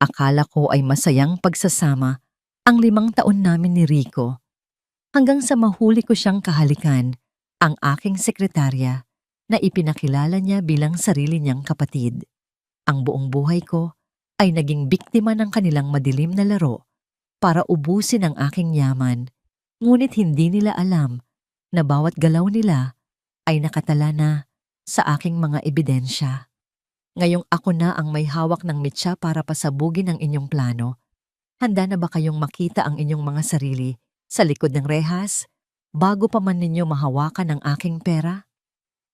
Akala ko ay masayang pagsasama ang 5 taon namin ni Rico hanggang sa mahuli ko siyang kahalikan, ang aking sekretarya, na ipinakilala niya bilang sarili niyang kapatid. Ang buong buhay ko ay naging biktima ng kanilang madilim na laro para ubusin ang aking yaman, ngunit hindi nila alam na bawat galaw nila ay nakatala na sa aking mga ebidensya. Ngayong ako na ang may hawak ng mitsa para pasabugin ang inyong plano, handa na ba kayong makita ang inyong mga sarili sa likod ng rehas bago pa man ninyo mahawakan ang aking pera?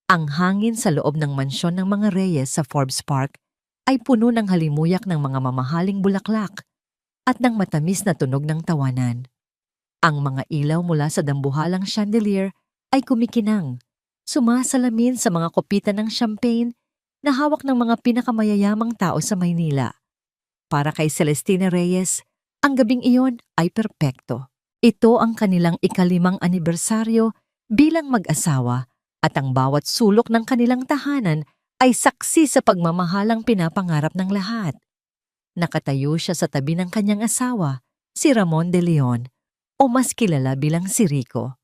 Ang hangin sa loob ng mansyon ng mga Reyes sa Forbes Park ay puno ng halimuyak ng mga mamahaling bulaklak at ng matamis na tunog ng tawanan. Ang mga ilaw mula sa dambuhalang chandelier ay kumikinang, sumasalamin sa mga kopitan ng champagne na hawak ng mga pinakamayayamang tao sa Maynila. Para kay Celestina Reyes, ang gabing iyon ay perpekto. Ito ang kanilang ika-5 anibersaryo bilang mag-asawa at ang bawat sulok ng kanilang tahanan ay saksi sa pagmamahalang pinapangarap ng lahat. Nakatayo siya sa tabi ng kanyang asawa, si Ramon de Leon, o mas kilala bilang si Rico.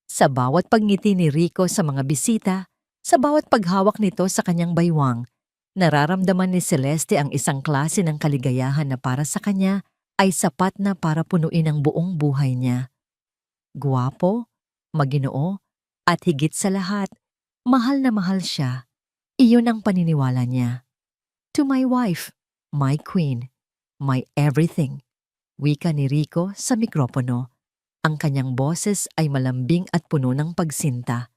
Sa bawat pagngiti ni Rico sa mga bisita, sa bawat paghawak nito sa kanyang baywang, nararamdaman ni Celeste ang isang klase ng kaligayahan na para sa kanya ay sapat na para punuin ang buong buhay niya. Guwapo, maginoo, at higit sa lahat, mahal na mahal siya. Iyon ang paniniwala niya. To my wife, my queen, my everything, wika ni Rico sa mikropono. Ang kanyang boses ay malambing at puno ng pagsinta.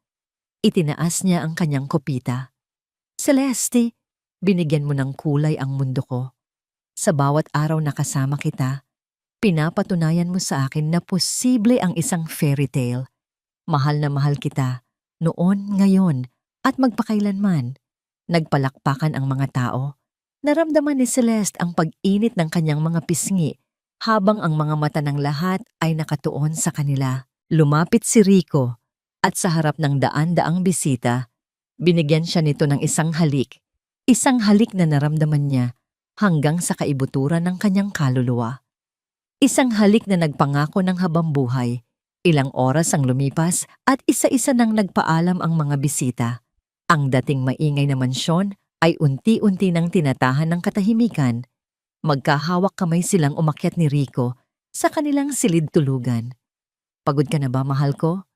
Itinaas niya ang kanyang kopita. Celeste, binigyan mo ng kulay ang mundo ko. Sa bawat araw na kasama kita, pinapatunayan mo sa akin na posible ang isang fairy tale. Mahal na mahal kita, noon, ngayon, at magpakailanman. Nagpalakpakan ang mga tao. Naramdaman ni Celeste ang pag-init ng kanyang mga pisngi habang ang mga mata ng lahat ay nakatuon sa kanila. Lumapit si Rico at sa harap ng daan-daang bisita, binigyan siya nito ng isang halik na naramdaman niya hanggang sa kaibuturan ng kanyang kaluluwa. Isang halik na nagpangako ng habambuhay. Ilang oras ang lumipas at isa-isa nang nagpaalam ang mga bisita. Ang dating maingay na mansyon ay unti-unti nang tinatahan ng katahimikan. Magkahawak kamay silang umakyat ni Rico sa kanilang silid tulugan. Pagod ka na ba, mahal ko?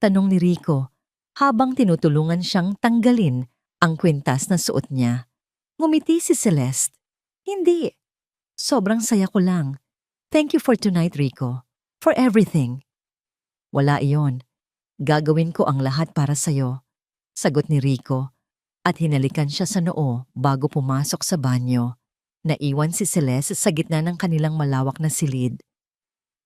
Tanong ni Rico habang tinutulungan siyang tanggalin ang kwintas na suot niya. Ngumiti si Celeste. Hindi. Sobrang saya ko lang. Thank you for tonight, Rico. For everything. Wala iyon. Gagawin ko ang lahat para sa'yo. Sagot ni Rico at hinalikan siya sa noo bago pumasok sa banyo. Naiwan si Celeste sa gitna ng kanilang malawak na silid.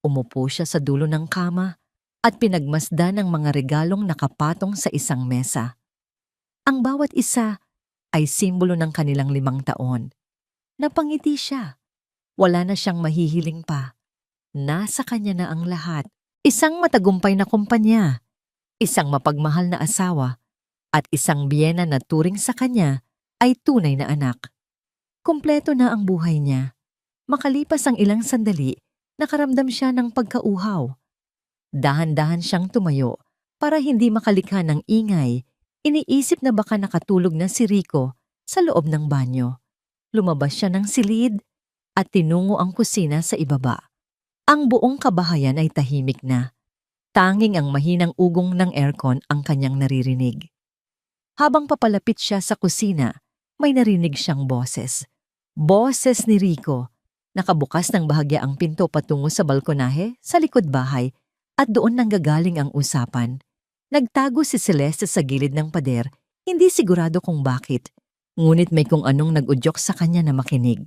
Umupo siya sa dulo ng kama at pinagmasdan ng mga regalong nakapatong sa isang mesa. Ang bawat isa ay simbolo ng kanilang 5 taon. Napangiti siya. Wala na siyang mahihiling pa. Nasa kanya na ang lahat. Isang matagumpay na kumpanya, isang mapagmahal na asawa, at isang biyena na turing sa kanya ay tunay na anak. Kumpleto na ang buhay niya. Makalipas ang ilang sandali, nakaramdam siya ng pagkauhaw. Dahan-dahan siyang tumayo para hindi makalikha ng ingay. Iniisip na baka nakatulog na si Rico sa loob ng banyo. Lumabas siya ng silid at tinungo ang kusina sa ibaba. Ang buong kabahayan ay tahimik na. Tanging ang mahinang ugong ng aircon ang kanyang naririnig. Habang papalapit siya sa kusina, may narinig siyang boses. Boses ni Rico. Nakabukas ng bahagya ang pinto patungo sa balkonahe sa likod bahay at doon nanggagaling ang usapan. Nagtago si Celeste sa gilid ng pader, hindi sigurado kung bakit. Ngunit may kung anong nag-udyok sa kanya na makinig.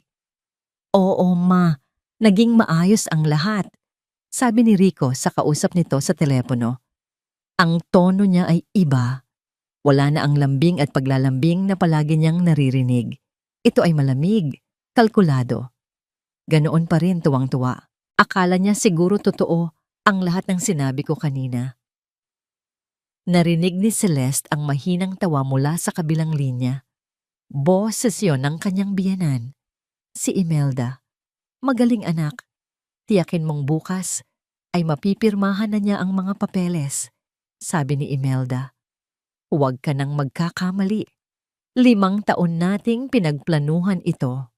Oo, ma. Naging maayos ang lahat, sabi ni Rico sa kausap nito sa telepono. Ang tono niya ay iba. Wala na ang lambing at paglalambing na palagi niyang naririnig. Ito ay malamig, kalkulado. Ganoon pa rin tuwang-tuwa. Akala niya siguro totoo ang lahat ng sinabi ko kanina. Narinig ni Celeste ang mahinang tawa mula sa kabilang linya. Boses yon ng kanyang biyenan. Si Imelda, "Magaling anak, tiyakin mong bukas ay mapipirmahan na niya ang mga papeles." Sabi ni Imelda, "Huwag ka nang magkakamali. 5 taon nating pinagplanuhan ito."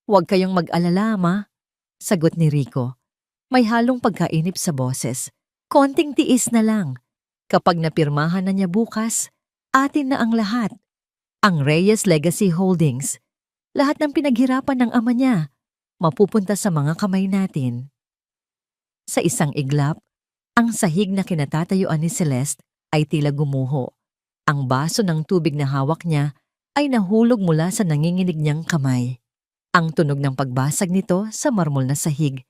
"Huwag kayong mag-alala, ma," sagot ni Rico. May halong pagkainip sa boses. "Konting tiis na lang. Kapag napirmahan na niya bukas, atin na ang lahat. Ang Reyes Legacy Holdings, lahat ng pinaghirapan ng ama niya, mapupunta sa mga kamay natin." Sa isang iglap, ang sahig na kinatatayuan ni Celeste ay tila gumuho. Ang baso ng tubig na hawak niya ay nahulog mula sa nanginginig niyang kamay. Ang tunog ng pagbasag nito sa marmol na sahig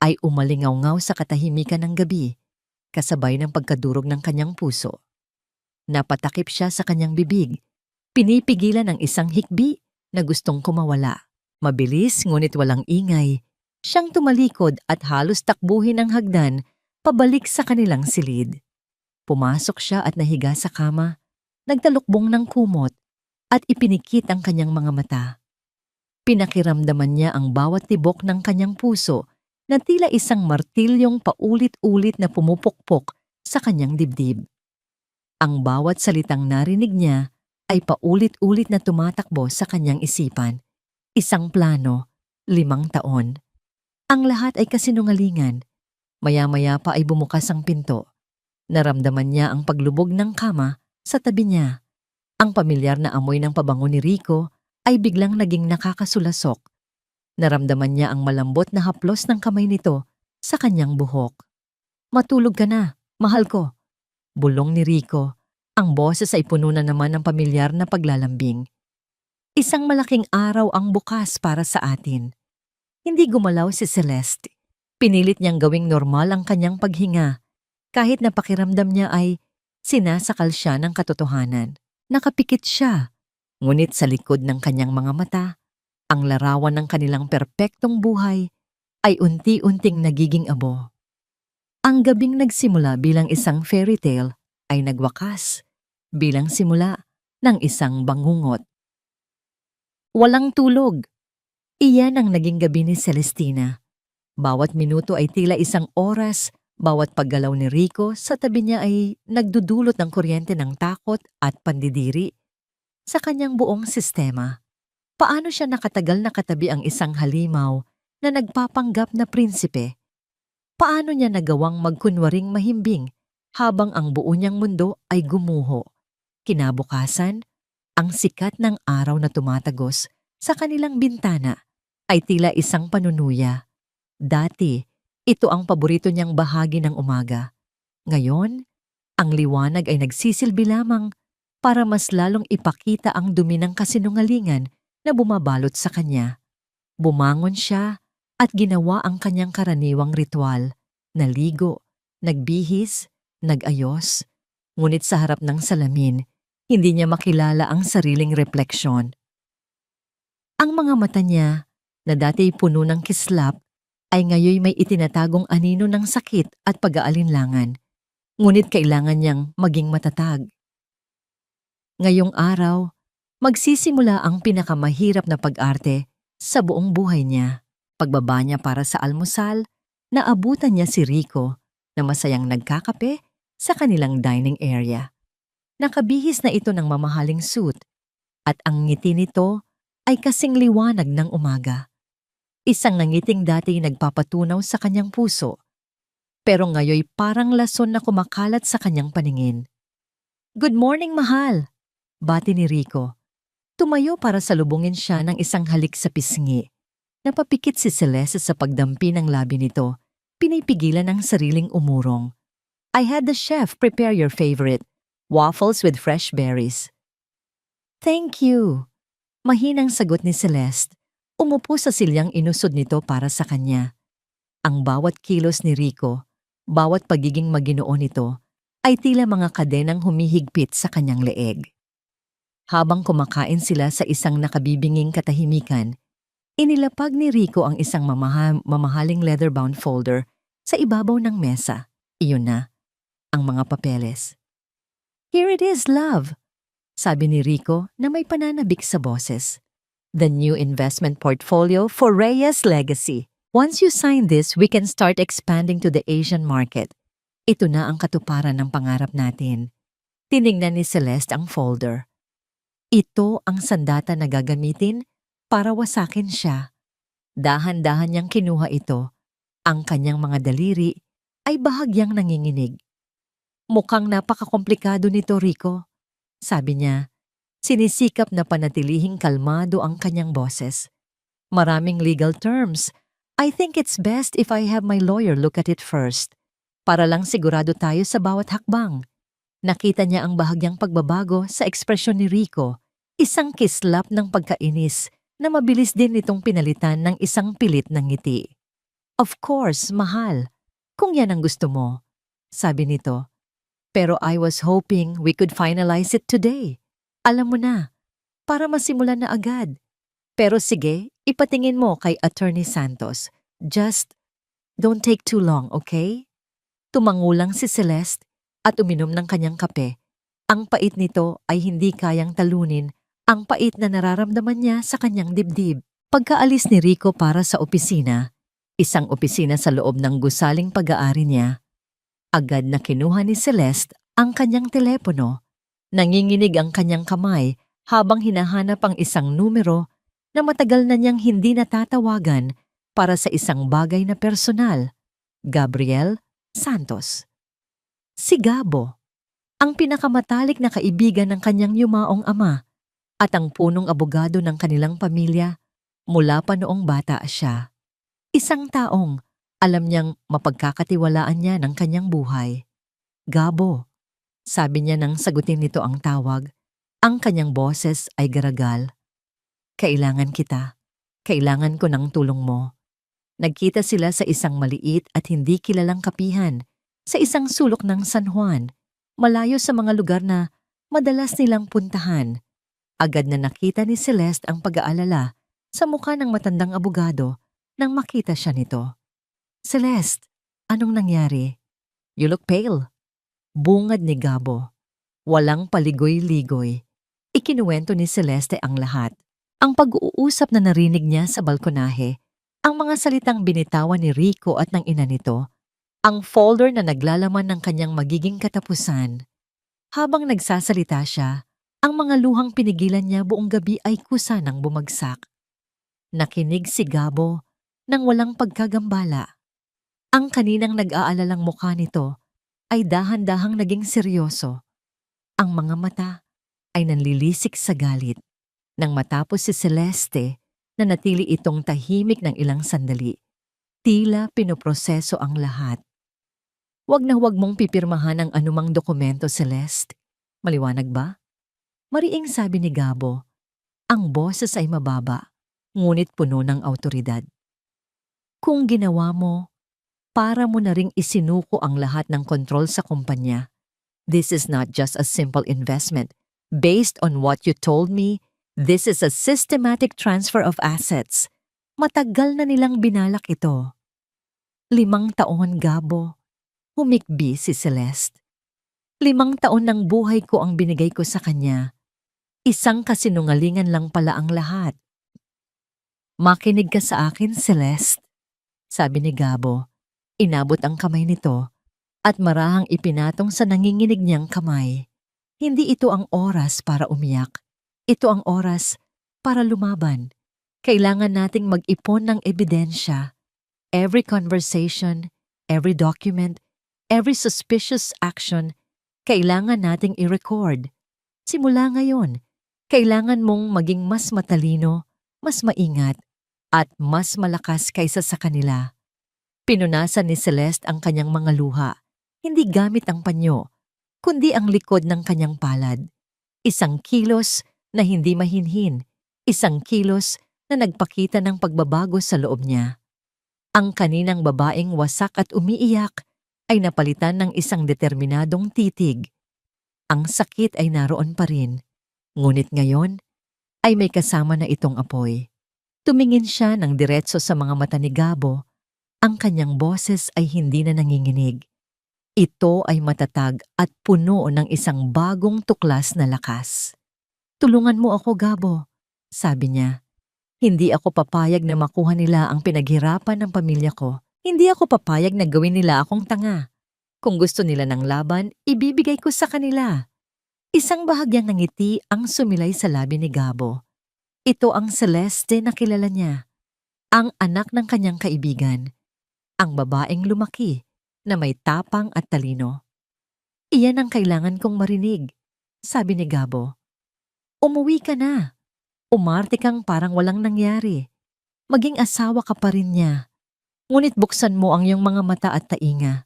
ay umalingaw-ngaw sa katahimikan ng gabi, kasabay ng pagkadurog ng kanyang puso. Napatakip siya sa kanyang bibig, pinipigilan ng isang hikbi na gustong kumawala. Mabilis ngunit walang ingay, siyang tumalikod at halos takbuhin ang hagdan pabalik sa kanilang silid. Pumasok siya at nahiga sa kama, nagtalukbong ng kumot at ipinikit ang kanyang mga mata. Pinakiramdaman niya ang bawat tibok ng kanyang puso na tila isang martilyong paulit-ulit na pumupukpok sa kanyang dibdib. Ang bawat salitang narinig niya ay paulit-ulit na tumatakbo sa kanyang isipan. Isang plano, 5 taon. Ang lahat ay kasinungalingan. Maya-maya pa ay bumukas ang pinto. Naramdaman niya ang paglubog ng kama sa tabi niya. Ang pamilyar na amoy ng pabango ni Rico ay biglang naging nakakasulasok. Naramdaman niya ang malambot na haplos ng kamay nito sa kanyang buhok. "Matulog ka na, mahal ko," bulong ni Rico. Ang boses ay puno na naman ng pamilyar na paglalambing. Isang malaking araw ang bukas para sa atin. Hindi gumalaw si Celeste. Pinilit niyang gawing normal ang kanyang paghinga, kahit na pakiramdam niya ay sinasakal siya ng katotohanan. Nakapikit siya, ngunit sa likod ng kanyang mga mata, ang larawan ng kanilang perpektong buhay ay unti-unting nagiging abo. Ang gabing nagsimula bilang isang fairy tale ay nagwakas bilang simula ng isang bangungot. Walang tulog. Iyan ang naging gabi ni Celestina. Bawat minuto ay tila isang oras, bawat paggalaw ni Rico sa tabi niya ay nagdudulot ng kuryente ng takot at pandidiri sa kanyang buong sistema. Paano siya nakatagal na katabi ang isang halimaw na nagpapanggap na prinsipe? Paano niya nagawang magkunwaring mahimbing habang ang buo niyang mundo ay gumuho? Kinabukasan, ang sikat ng araw na tumatagos sa kanilang bintana ay tila isang panunuya. Dati, ito ang paborito niyang bahagi ng umaga. Ngayon, ang liwanag ay nagsisilbi lamang para mas lalong ipakita ang dumi ng kasinungalingan na bumabalot sa kanya. Bumangon siya at ginawa ang kanyang karaniwang ritual. Naligo, nagbihis, nag-ayos. Ngunit sa harap ng salamin, hindi niya makilala ang sariling refleksyon. Ang mga mata niya, na dati puno ng kislap, ay ngayon may itinatagong anino ng sakit at pag-aalinlangan. Ngunit kailangan niyang maging matatag. Ngayong araw, magsisimula ang pinakamahirap na pag-arte sa buong buhay niya. Pagbaba niya para sa almusal, naabutan niya si Rico na masayang nagkakape sa kanilang dining area. Nakabihis na ito ng mamahaling suit at ang ngiti nito ay kasing liwanag ng umaga. Isang nangiting dati nagpapatunaw sa kanyang puso, pero ngayoy parang lason na kumakalat sa kanyang paningin. "Good morning, mahal," bati ni Rico. Tumayo para salubungin siya ng isang halik sa pisngi. Napapikit si Celeste sa pagdampi ng labi nito, pinipigilan ang sariling umurong. "I had the chef prepare your favorite, waffles with fresh berries." "Thank you," mahinang sagot ni Celeste. Umupo sa silyang inusod nito para sa kanya. Ang bawat kilos ni Rico, bawat pagiging maginoo nito, ay tila mga kadenang humihigpit sa kanyang leeg. Habang kumakain sila sa isang nakabibinging katahimikan, inilapag ni Rico ang isang mamahaling leather-bound folder sa ibabaw ng mesa. Iyon na, ang mga papeles. "Here it is, love," sabi ni Rico na may pananabik sa boses. The new investment portfolio for Reyes Legacy. Once you sign this, we can start expanding to the Asian market. Ito na ang katuparan ng pangarap natin. Tiningnan ni Celeste ang folder. Ito ang sandata na gagamitin para wasakin siya. Dahan-dahan niyang kinuha ito. Ang kanyang mga daliri ay bahagyang nanginginig. Mukhang napakakomplikado nito, Rico. Sabi niya, sinisikap na panatilihing kalmado ang kanyang boses. Maraming legal terms. I think it's best if I have my lawyer look at it first. Para lang sigurado tayo sa bawat hakbang. Nakita niya ang bahagyang pagbabago sa ekspresyon ni Rico. Isang kislap ng pagkainis na mabilis din itong pinalitan ng isang pilit ng ngiti. Of course, mahal. Kung yan ang gusto mo, sabi nito. Pero I was hoping we could finalize it today. Alam mo na, para masimulan na agad. Pero sige, ipatingin mo kay Attorney Santos. Just don't take too long, okay? Tumangulang si Celeste at uminom ng kanyang kape. Ang pait nito ay hindi kayang talunin ang pait na nararamdaman niya sa kanyang dibdib. Pagkaalis ni Rico para sa opisina, isang opisina sa loob ng gusaling pag-aari niya, agad na kinuha ni Celeste ang kanyang telepono. Nanginginig ang kanyang kamay habang hinahanap ang isang numero na matagal na niyang hindi natatawagan para sa isang bagay na personal. Gabriel Santos. Si Gabo, ang pinakamatalik na kaibigan ng kanyang yumaong ama at ang punong abogado ng kanilang pamilya mula pa noong bata siya. Isang taong alam niyang mapagkakatiwalaan niya ng kanyang buhay. Gabo, sabi niya nang sagutin nito ang tawag. Ang kanyang boses ay garagal. Kailangan kita. Kailangan ko ng tulong mo. Nagkita sila sa isang maliit at hindi kilalang kapihan, sa isang sulok ng San Juan, malayo sa mga lugar na madalas nilang puntahan. Agad na nakita ni Celeste ang pag-aalala sa mukha ng matandang abogado nang makita siya nito. Celeste, anong nangyari? You look pale. Bungad ni Gabo. Walang paligoy-ligoy. Ikinuwento ni Celeste ang lahat. Ang pag-uusap na narinig niya sa balkonahe, ang mga salitang binitawan ni Rico at ng ina nito, ang folder na naglalaman ng kanyang magiging katapusan. Habang nagsasalita siya, ang mga luhang pinigilan niya buong gabi ay kusa ng bumagsak. Nakinig si Gabo nang walang pagkagambala. Ang kaninang nag-aalalang mukha nito ay dahan-dahang naging seryoso. Ang mga mata ay nanlilisik sa galit. Nang matapos si Celeste, nanatili itong tahimik ng ilang sandali. Tila pinoproseso ang lahat. Huwag na huwag mong pipirmahan ang anumang dokumento, Celeste. Maliwanag ba? Mariing sabi ni Gabo. Ang boses ay mababa, ngunit puno ng awtoridad. Kung ginawa mo, para mo na ring isinuko ang lahat ng kontrol sa kumpanya. This is not just a simple investment. Based on what you told me, this is a systematic transfer of assets. Matagal na nilang binalak ito. 5 taon, Gabo. Humikbi si Celeste. 5 taon ng buhay ko ang binigay ko sa kanya. Isang kasinungalingan lang pala ang lahat. Makinig ka sa akin, Celeste, sabi ni Gabo. Inabot ang kamay nito at marahang ipinatong sa nanginginig niyang kamay. Hindi ito ang oras para umiyak. Ito ang oras para lumaban. Kailangan nating mag-ipon ng ebidensya. Every conversation, every document, every suspicious action, kailangan nating i-record. Simula ngayon, kailangan mong maging mas matalino, mas maingat, at mas malakas kaysa sa kanila. Pinunasan ni Celeste ang kanyang mga luha, hindi gamit ang panyo, kundi ang likod ng kanyang palad. Isang kilos na hindi mahinhin, isang kilos na nagpakita ng pagbabago sa loob niya. Ang kaninang babaeng wasak at umiiyak ay napalitan ng isang determinadong titig. Ang sakit ay naroon pa rin, ngunit ngayon ay may kasama na itong apoy. Tumingin siya ng diretso sa mga mata ni Gabo. Ang kanyang boses ay hindi na nanginginig. Ito ay matatag at puno ng isang bagong tuklas na lakas. Tulungan mo ako, Gabo, sabi niya. Hindi ako papayag na makuha nila ang pinaghirapan ng pamilya ko. Hindi ako papayag na gawin nila akong tanga. Kung gusto nila ng laban, ibibigay ko sa kanila. Isang bahagyang ng ngiti ang sumilay sa labi ni Gabo. Ito ang Celeste na kilala niya. Ang anak ng kanyang kaibigan. Ang babaeng lumaki na may tapang at talino. Iyan ang kailangan kong marinig, sabi ni Gabo. Umuwi ka na. Umarte kang parang walang nangyari. Maging asawa ka pa rin niya. Ngunit buksan mo ang iyong mga mata at tainga.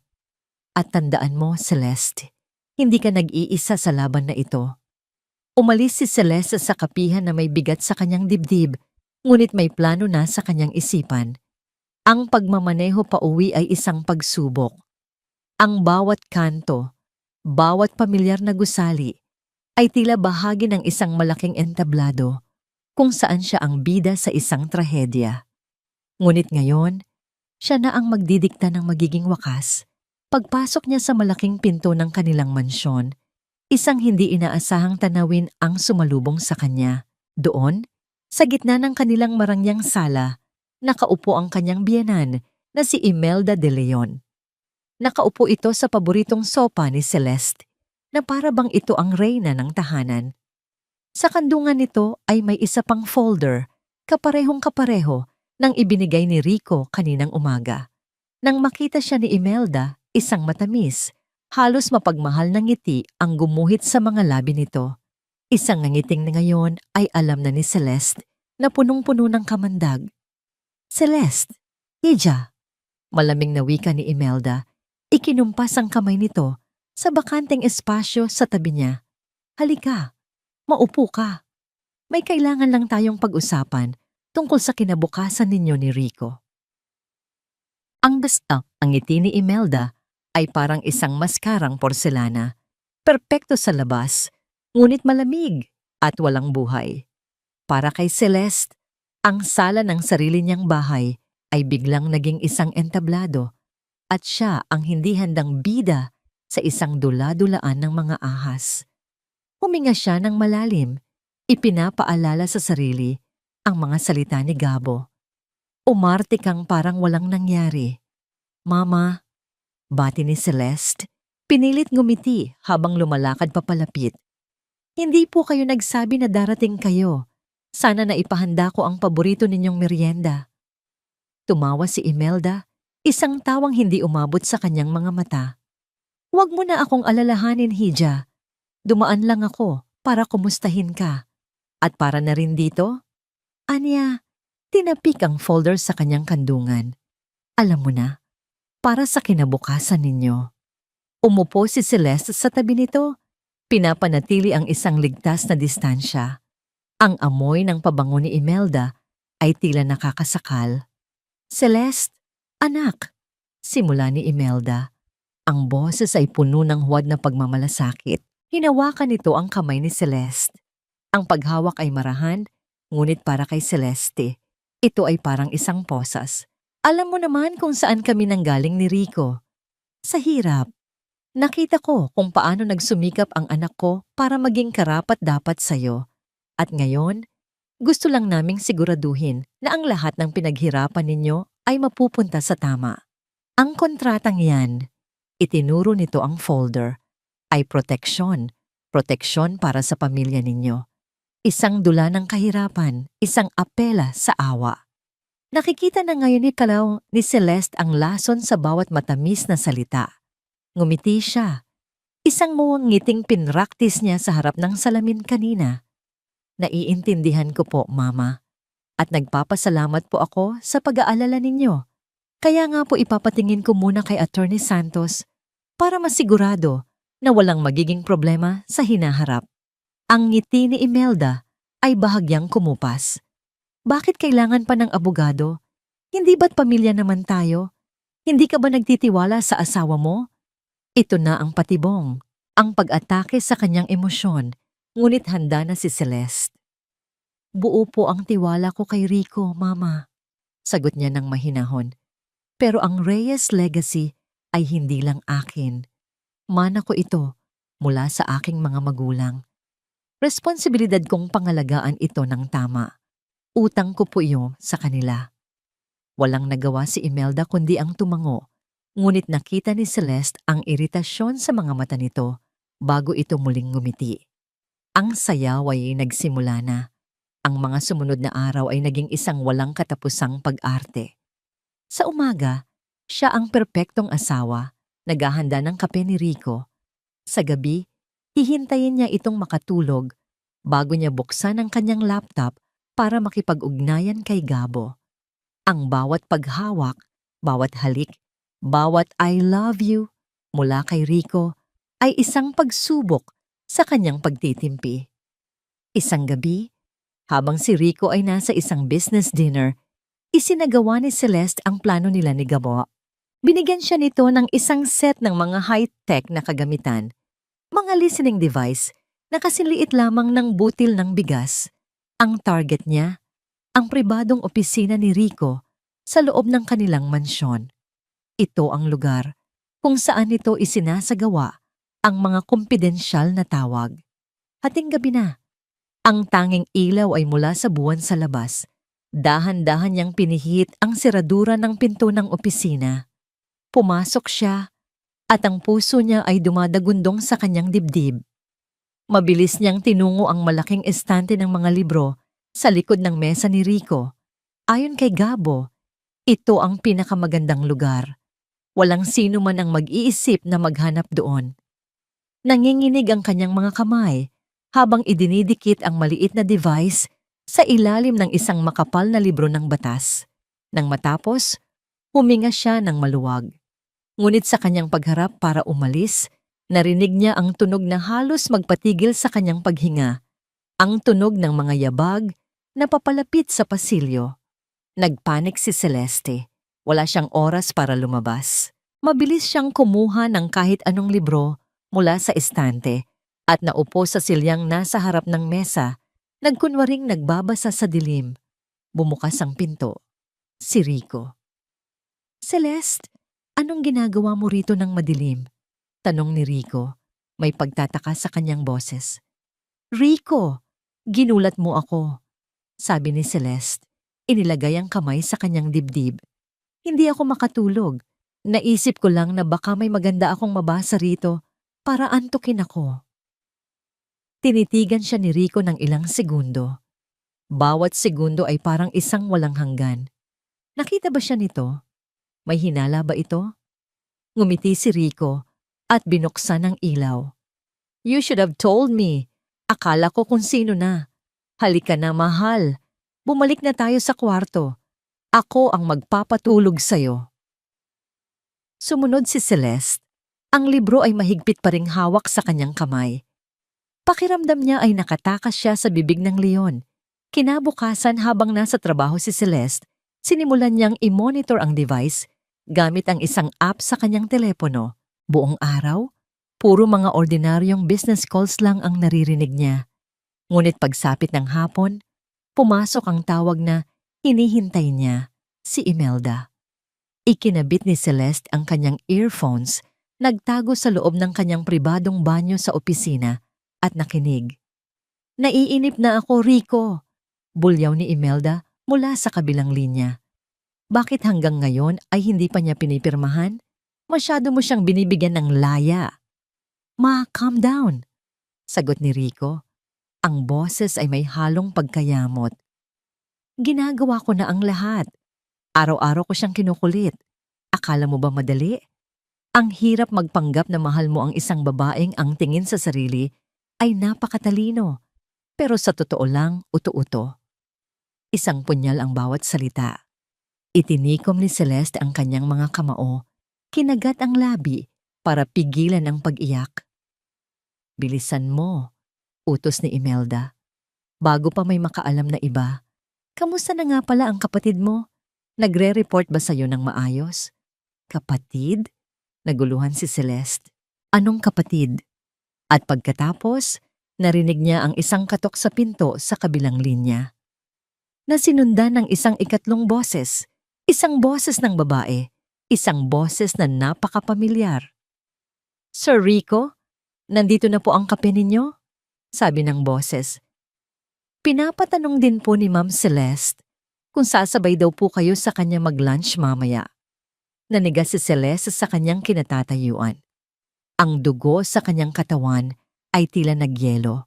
At tandaan mo, Celeste, hindi ka nag-iisa sa laban na ito. Umalis si Celeste sa kapihan na may bigat sa kanyang dibdib, ngunit may plano na sa kanyang isipan. Ang pagmamaneho pa uwi ay isang pagsubok. Ang bawat kanto, bawat pamilyar na gusali, ay tila bahagi ng isang malaking entablado kung saan siya ang bida sa isang trahedya. Ngunit ngayon, siya na ang magdidikta ng magiging wakas. Pagpasok niya sa malaking pinto ng kanilang mansyon, isang hindi inaasahang tanawin ang sumalubong sa kanya. Doon, sa gitna ng kanilang marangyang sala, nakaupo ang kanyang biyenan na si Imelda de Leon. Nakaupo ito sa paboritong sopa ni Celeste, na para bang ito ang reyna ng tahanan. Sa kandungan nito ay may isa pang folder, kaparehong-kapareho, ng ibinigay ni Rico kaninang umaga. Nang makita siya ni Imelda, isang matamis, halos mapagmahal na ngiti ang gumuhit sa mga labi nito. Isang ngiting na ngayon ay alam na ni Celeste na punong-puno ng kamandag. Celeste, Hija, malaming na wika ni Imelda, ikinumpas ang kamay nito sa bakanteng espasyo sa tabi niya. Halika, maupo ka. May kailangan lang tayong pag-usapan tungkol sa kinabukasan ninyo ni Rico. Ang ngiti ni Imelda ay parang isang maskarang porselana, perpekto sa labas, ngunit malamig at walang buhay. Para kay Celeste, ang sala ng sarili niyang bahay ay biglang naging isang entablado at siya ang hindi handang bida sa isang dula-dulaan ng mga ahas. Huminga siya ng malalim, ipinapaalala sa sarili ang mga salita ni Gabo. Umarte kang parang walang nangyari. Mama, bati ni Celeste, pinilit ngumiti habang lumalakad papalapit. Hindi po kayo nagsabi na darating kayo. Sana na ipahanda ko ang paborito ninyong merienda. Tumawa si Imelda, isang tawang hindi umabot sa kanyang mga mata. Huwag mo na akong alalahanin, Hija. Dumaan lang ako para kumustahin ka. At para na rin dito, Anya, tinapik ang folder sa kanyang kandungan. Alam mo na, para sa kinabukasan ninyo. Umupo si Celeste sa tabi nito. Pinapanatili ang isang ligtas na distansya. Ang amoy ng pabango ni Imelda ay tila nakakasakal. Celeste, anak, simula ni Imelda. Ang boses ay puno ng huwad na pagmamalasakit. Hinawakan nito ang kamay ni Celeste. Ang paghawak ay marahan, ngunit para kay Celeste, ito ay parang isang posas. Alam mo naman kung saan kami nanggaling ni Rico. Sa hirap. Nakita ko kung paano nagsumikap ang anak ko para maging karapat-dapat sa'yo. At ngayon, gusto lang naming siguraduhin na ang lahat ng pinaghirapan ninyo ay mapupunta sa tama. Ang kontratang yan, itinuro nito ang folder, ay proteksyon para sa pamilya ninyo. Isang dula ng kahirapan, isang apela sa awa. Nakikita na ngayon ni Celeste ang lason sa bawat matamis na salita. Ngumiti siya. Isang muwang ngiting pinraktis niya sa harap ng salamin kanina. Naiintindihan ko po, Mama. At nagpapasalamat po ako sa pag-aalala ninyo. Kaya nga po ipapatingin ko muna kay Attorney Santos para masigurado na walang magiging problema sa hinaharap. Ang ngiti ni Imelda ay bahagyang kumupas. Bakit kailangan pa ng abogado? Hindi ba't pamilya naman tayo? Hindi ka ba nagtitiwala sa asawa mo? Ito na ang patibong, ang pag-atake sa kanyang emosyon, ngunit handa na si Celeste. Buo po ang tiwala ko kay Rico, Mama. Sagot niya ng mahinahon. Pero ang Reyes legacy ay hindi lang akin. Mana ko ito mula sa aking mga magulang. Responsibilidad kong pangalagaan ito ng tama. Utang ko po iyon sa kanila. Walang nagawa si Imelda kundi ang tumango, ngunit nakita ni Celeste ang iritasyon sa mga mata nito bago ito muling ngumiti. Ang sayaw ay nagsimula na. Ang mga sumunod na araw ay naging isang walang katapusang pag-arte. Sa umaga, siya ang perpektong asawa, naghahanda ng kape ni Rico. Sa gabi, hihintayin niya itong makatulog bago niya buksan ang kanyang laptop para makipag-ugnayan kay Gabo. Ang bawat paghawak, bawat halik, bawat I love you mula kay Rico ay isang pagsubok sa kanyang pagtitimpi. Isang gabi, habang si Rico ay nasa isang business dinner, isinagawa ni Celeste ang plano nila ni Gabo. Binigyan siya nito ng isang set ng mga high-tech na kagamitan, mga listening device na kasiliit lamang ng butil ng bigas. Ang target niya, ang pribadong opisina ni Rico sa loob ng kanilang mansyon. Ito ang lugar kung saan ito isinasagawa ang mga kumpidensyal na tawag. Hating gabi na. Ang tanging ilaw ay mula sa buwan sa labas. Dahan-dahan niyang pinihit ang seradura ng pinto ng opisina. Pumasok siya at ang puso niya ay dumadagundong sa kanyang dibdib. Mabilis niyang tinungo ang malaking estante ng mga libro sa likod ng mesa ni Rico. Ayon kay Gabo, ito ang pinakamagandang lugar. Walang sino man ang mag-iisip na maghanap doon. Nanginginig ang kanyang mga kamay habang idinidikit ang maliit na device sa ilalim ng isang makapal na libro ng batas. Nang matapos, huminga siya ng maluwag. Ngunit sa kanyang pagharap para umalis, narinig niya ang tunog na halos magpatigil sa kanyang paghinga. Ang tunog ng mga yabag na papalapit sa pasilyo. Nagpanik si Celeste. Wala siyang oras para lumabas. Mabilis siyang kumuha ng kahit anong libro mula sa estante at naupo sa silyang nasa harap ng mesa, nagkunwaring nagbabasa sa dilim. Bumukas ang pinto. Si Rico. "Celeste, anong ginagawa mo rito ng madilim?" Tanong ni Rico. May pagtataka sa kanyang boses. "Rico, ginulat mo ako," sabi ni Celeste. Inilagay ang kamay sa kanyang dibdib. "Hindi ako makatulog. Naisip ko lang na baka may maganda akong mabasa rito para antukin ako." Tinitigan siya ni Rico ng ilang segundo. Bawat segundo ay parang isang walang hanggan. Nakita ba siya nito? May hinala ba ito? Ngumiti si Rico at binuksan ang ilaw. "You should have told me. Akala ko kung sino na. Halika na, mahal. Bumalik na tayo sa kwarto. Ako ang magpapatulog sa'yo." Sumunod si Celeste. Ang libro ay mahigpit pa ring hawak sa kanyang kamay. Pakiramdam niya ay nakatakas siya sa bibig ng leon. Kinabukasan habang nasa trabaho si Celeste, sinimulan niyang i-monitor ang device gamit ang isang app sa kanyang telepono. Buong araw, puro mga ordinaryong business calls lang ang naririnig niya. Ngunit pagsapit ng hapon, pumasok ang tawag na hinihintay niya, si Imelda. Ikinabit ni Celeste ang kanyang earphones, nagtago sa loob ng kanyang pribadong banyo sa opisina at nakinig. "Naiinip na ako, Rico," bulyaw ni Imelda mula sa kabilang linya. "Bakit hanggang ngayon ay hindi pa niya pinipirmahan? Masyado mo siyang binibigyan ng laya." "Ma, calm down," sagot ni Rico. Ang boses ay may halong pagkayamot. "Ginagawa ko na ang lahat. Araw-araw ko siyang kinukulit. Akala mo ba madali? Ang hirap magpanggap na mahal mo ang isang babaeng ang tingin sa sarili ay napakatalino. Pero sa totoo lang, uto-uto." Isang punyal ang bawat salita. Itinikom ni Celeste ang kanyang mga kamao. Kinagat ang labi para pigilan ang pag-iyak. "Bilisan mo," utos ni Imelda. Bago pa may makaalam na iba, "Kamusta na nga pala ang kapatid mo? Nagre-report ba sa'yo ng maayos?" "Kapatid?" Naguluhan si Celeste. "Anong kapatid?" At pagkatapos, narinig niya ang isang katok sa pinto sa kabilang linya. Nasinundan ng isang ikatlong boses, isang boses ng babae, isang boses na napakapamilyar. "Sir Rico, nandito na po ang kape ninyo," sabi ng boses. Pinapatanong din po ni Ma'am Celeste kung sasabay daw po kayo sa kanya mag-lunch mamaya. Naniga si Celeste sa kanyang kinatatayuan. Ang dugo sa kanyang katawan ay tila nagyelo.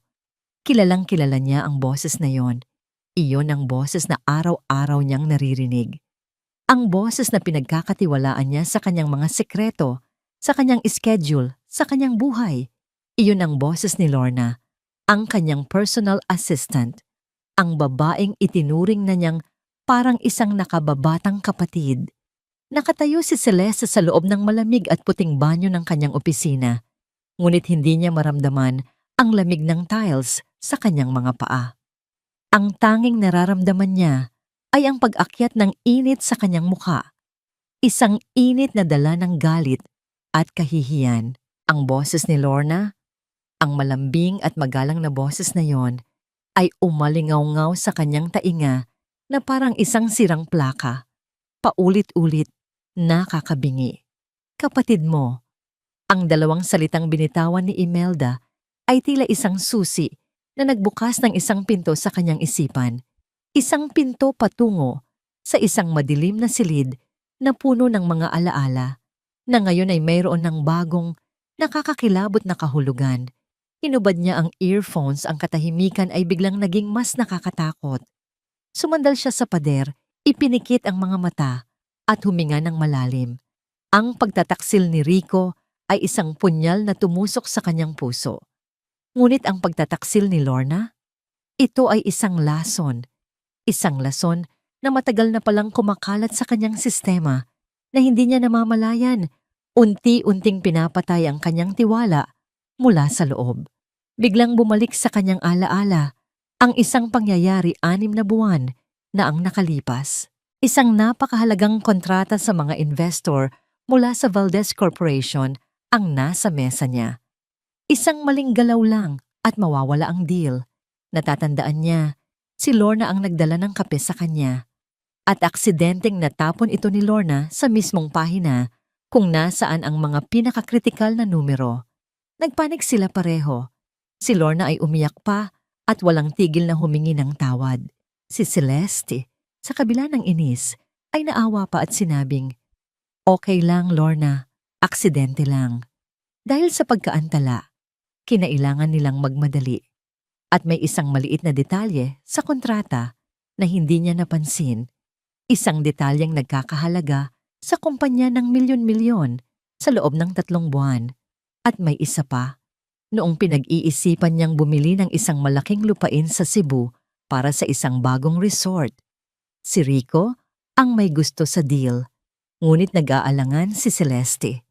Kilalang kilala niya ang boses na yon. Iyon ang boses na araw-araw niyang naririnig. Ang boses na pinagkakatiwalaan niya sa kanyang mga sekreto, sa kanyang schedule, sa kanyang buhay. Iyon ang boses ni Lorna, ang kanyang personal assistant, ang babaeng itinuring na niyang parang isang nakababatang kapatid. Nakatayo si Celeste sa loob ng malamig at puting banyo ng kanyang opisina, ngunit hindi niya maramdaman ang lamig ng tiles sa kanyang mga paa. Ang tanging nararamdaman niya ay ang pag-akyat ng init sa kanyang mukha. Isang init na dala ng galit at kahihiyan. Ang boses ni Lorna, ang malambing at magalang na boses na yon, ay umalingaw-ngaw sa kanyang tainga na parang isang sirang plaka. Paulit-ulit, nakakabingi. Kapatid mo. Ang dalawang salitang binitawan ni Imelda ay tila isang susi na nagbukas ng isang pinto sa kanyang isipan. Isang pinto patungo sa isang madilim na silid na puno ng mga alaala na ngayon ay mayroon ng bagong, nakakakilabot na kahulugan. Hinubad niya ang earphones, ang katahimikan ay biglang naging mas nakakatakot. Sumandal siya sa pader, ipinikit ang mga mata at huminga ng malalim. Ang pagtataksil ni Rico ay isang punyal na tumusok sa kanyang puso. Ngunit ang pagtataksil ni Lorna, ito ay isang lason. Isang lason na matagal na palang kumakalat sa kanyang sistema na hindi niya namamalayan. Unti-unting pinapatay ang kanyang tiwala mula sa loob. Biglang bumalik sa kanyang alaala ang isang pangyayari 6 na buwan na ang nakalipas. Isang napakahalagang kontrata sa mga investor mula sa Valdez Corporation ang nasa mesa niya. Isang maling galaw lang at mawawala ang deal. Natatandaan niya, si Lorna ang nagdala ng kape sa kanya. At aksidenteng natapon ito ni Lorna sa mismong pahina kung nasaan ang mga pinakakritikal na numero. Nagpanik sila pareho. Si Lorna ay umiyak pa at walang tigil na humingi ng tawad. Si Celeste, sa kabila ng inis, ay naawa pa at sinabing, "Okay lang, Lorna. Aksidente lang." Dahil sa pagkaantala, kinailangan nilang magmadali. At may isang maliit na detalye sa kontrata na hindi niya napansin. Isang detalyeng nagkakahalaga sa kumpanya ng milyon-milyon sa loob ng 3 buwan. At may isa pa, noong pinag-iisipan niyang bumili ng isang malaking lupain sa Cebu para sa isang bagong resort. Si Rico ang may gusto sa deal, ngunit nag-aalangan si Celeste.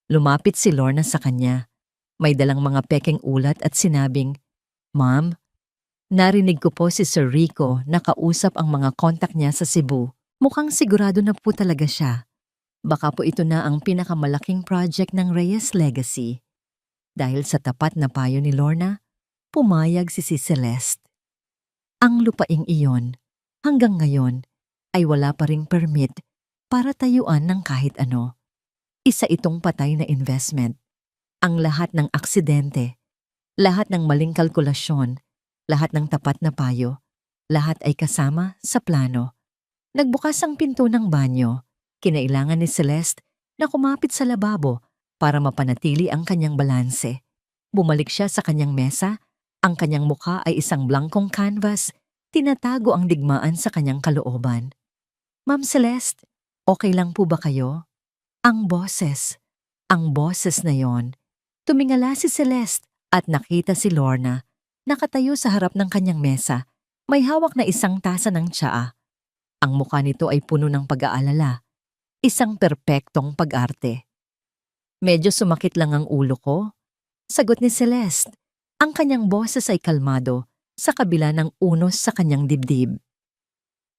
Lumapit si Lorna sa kanya. May dalang mga pekeng ulat at sinabing, "Ma'am, narinig ko po si Sir Rico na kausap ang mga kontak niya sa Cebu. Mukhang sigurado na po talaga siya. Baka po ito na ang pinakamalaking project ng Reyes Legacy." Dahil sa tapat na payo ni Lorna, pumayag si Celeste. Ang lupaing iyon, hanggang ngayon, ay wala pa ring permit para tayuan ng kahit ano. Isa itong patay na investment. Ang lahat ng aksidente, lahat ng maling kalkulasyon, lahat ng tapat na payo, lahat ay kasama sa plano. Nagbukas ang pinto ng banyo. Kinailangan ni Celeste na kumapit sa lababo para mapanatili ang kanyang balanse. Bumalik siya sa kanyang mesa, ang kanyang mukha ay isang blankong canvas, tinatago ang digmaan sa kanyang kalooban. "Ma'am Celeste, okay lang po ba kayo?" Ang boses na yon. Tumingala si Celeste at nakita si Lorna, nakatayo sa harap ng kanyang mesa, may hawak na isang tasa ng tsaa. Ang mukha nito ay puno ng pag-aalala, isang perpektong pag-arte. "Medyo sumakit lang ang ulo ko," sagot ni Celeste. Ang kanyang boses ay kalmado sa kabila ng unos sa kanyang dibdib.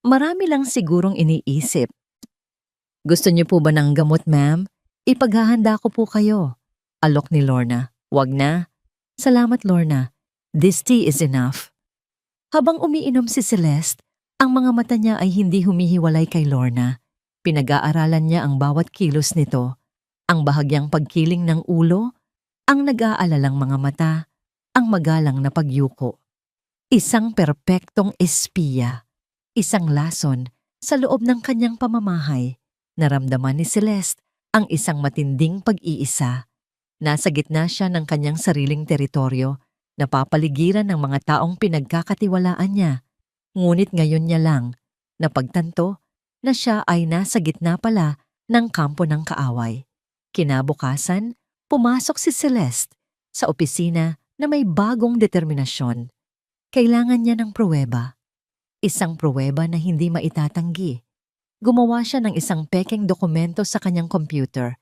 "Marami lang sigurong iniisip." "Gusto niyo po ba ng gamot, ma'am? Ipaghahanda ko po kayo." Alok ni Lorna. "Wag na." "Salamat, Lorna. This tea is enough." Habang umiinom si Celeste, ang mga mata niya ay hindi humihiwalay kay Lorna. Pinag-aaralan niya ang bawat kilos nito, ang bahagyang pagkiling ng ulo, ang nag-aalalang mga mata, ang magalang na pagyuko. Isang perpektong espiya, isang lason sa loob ng kanyang pamamahay. Naramdaman ni Celeste ang isang matinding pag-iisa. Nasa gitna siya ng kanyang sariling teritoryo, napapaligiran ng mga taong pinagkakatiwalaan niya. Ngunit ngayon niya lang napagtanto na siya ay nasa gitna pala ng kampo ng kaaway. Kinabukasan, pumasok si Celeste sa opisina na may bagong determinasyon. Kailangan niya ng pruweba. Isang pruweba na hindi maitatanggi. Gumawa siya ng isang pekeng dokumento sa kanyang computer.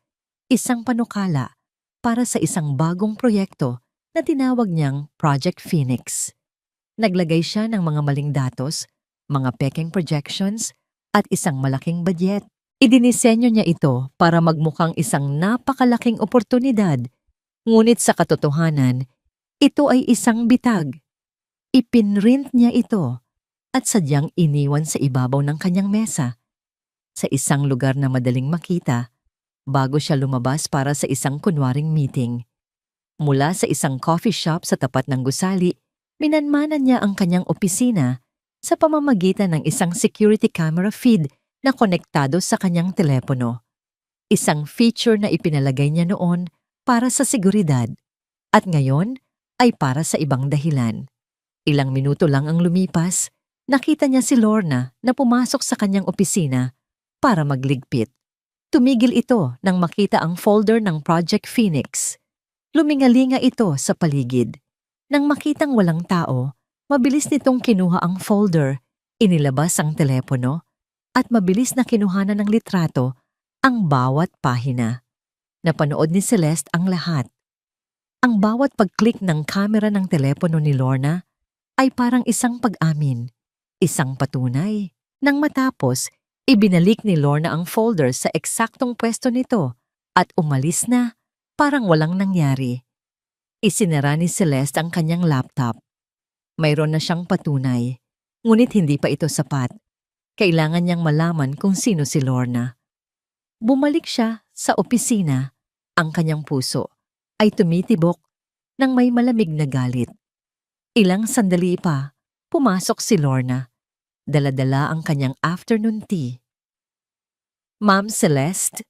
Isang panukala para sa isang bagong proyekto na tinawag niyang Project Phoenix. Naglagay siya ng mga maling datos, mga pekeng projections, at isang malaking budget. Idinisenyo niya ito para magmukhang isang napakalaking oportunidad. Ngunit sa katotohanan, ito ay isang bitag. Ipinrint niya ito at sadyang iniwan sa ibabaw ng kanyang mesa. Sa isang lugar na madaling makita, bago siya lumabas para sa isang kunwaring meeting. Mula sa isang coffee shop sa tapat ng gusali, minanmanan niya ang kanyang opisina sa pamamagitan ng isang security camera feed na konektado sa kanyang telepono. Isang feature na ipinalagay niya noon para sa seguridad at ngayon ay para sa ibang dahilan. Ilang minuto lang ang lumipas, nakita niya si Lorna na pumasok sa kanyang opisina para magligpit. Tumigil ito nang makita ang folder ng Project Phoenix. Lumingalinga ito sa paligid. Nang makitang walang tao, mabilis nitong kinuha ang folder, inilabas ang telepono, at mabilis na kinuhanan ng litrato ang bawat pahina. Napanood ni Celeste ang lahat. Ang bawat pag-click ng kamera ng telepono ni Lorna ay parang isang pag-amin, isang patunay. Nang matapos, ibinalik ni Lorna ang folder sa eksaktong pwesto nito at umalis na parang walang nangyari. Isinara ni Celeste ang kanyang laptop. Mayroon na siyang patunay, ngunit hindi pa ito sapat. Kailangan niyang malaman kung sino si Lorna. Bumalik siya sa opisina. Ang kanyang puso ay tumitibok ng may malamig na galit. Ilang sandali pa, pumasok si Lorna. Dala-dala ang kanyang afternoon tea. "Ma'am Celeste,"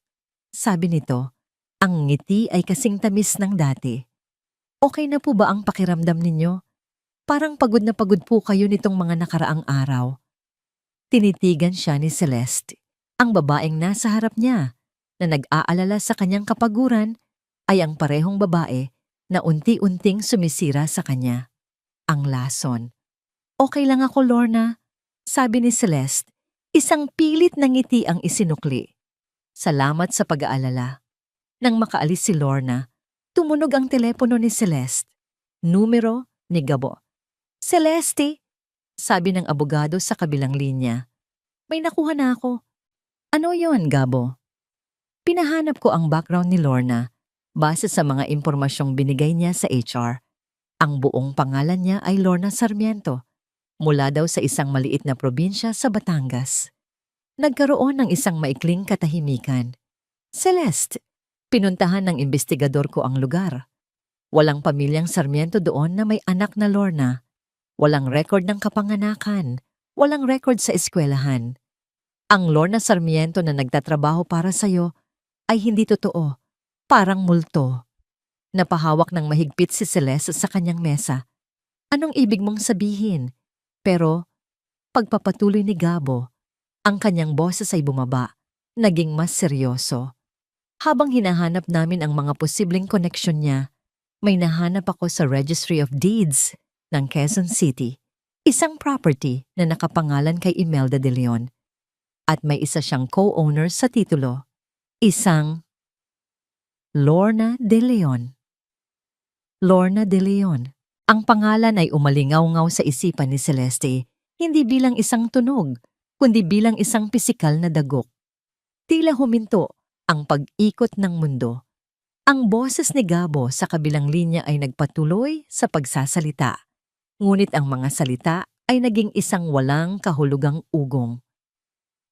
sabi nito, ang ngiti ay kasing tamis ng dati. "Okay na po ba ang pakiramdam ninyo? Parang pagod na pagod po kayo nitong mga nakaraang araw." Tinitigan siya ni Celeste. Ang babaeng nasa harap niya, na nag-aalala sa kanyang kapaguran, ay ang parehong babae na unti-unting sumisira sa kanya. Ang lason. "Okay lang ako, Lorna," sabi ni Celeste. Isang pilit na ngiti ang isinukli. "Salamat sa pag-aalala." Nang makaalis si Lorna, tumunog ang telepono ni Celeste. Numero ni Gabo. "Celeste," sabi ng abogado sa kabilang linya. "May nakuha na ako." "Ano yon, Gabo?" Pinahanap ko ang background ni Lorna base sa mga impormasyong binigay niya sa HR. Ang buong pangalan niya ay Lorna Sarmiento, mula daw sa isang maliit na probinsya sa Batangas. Nagkaroon ng isang maikling katahimikan. "Celeste," pinuntahan ng investigador ko ang lugar. Walang pamilyang Sarmiento doon na may anak na Lorna. Walang record ng kapanganakan. Walang record sa eskwelahan. Ang Lorna Sarmiento na nagtatrabaho para sa'yo ay hindi totoo. Parang multo. Napahawak ng mahigpit si Celeste sa kanyang mesa. "Anong ibig mong sabihin?" Pero pagpapatuloy ni Gabo, ang kanyang boses ay bumaba, naging mas seryoso. "Habang hinahanap namin ang mga posibleng koneksyon niya, may nahanap ako sa Registry of Deeds ng Quezon City, isang property na nakapangalan kay Imelda de Leon. At may isa siyang co-owner sa titulo, isang Lorna de Leon." Lorna de Leon. Ang pangalan ay umalingaw-ngaw sa isipan ni Celeste, hindi bilang isang tunog, kundi bilang isang pisikal na dagok. Tila huminto ang pag-ikot ng mundo. Ang boses ni Gabo sa kabilang linya ay nagpatuloy sa pagsasalita, ngunit ang mga salita ay naging isang walang kahulugang ugong.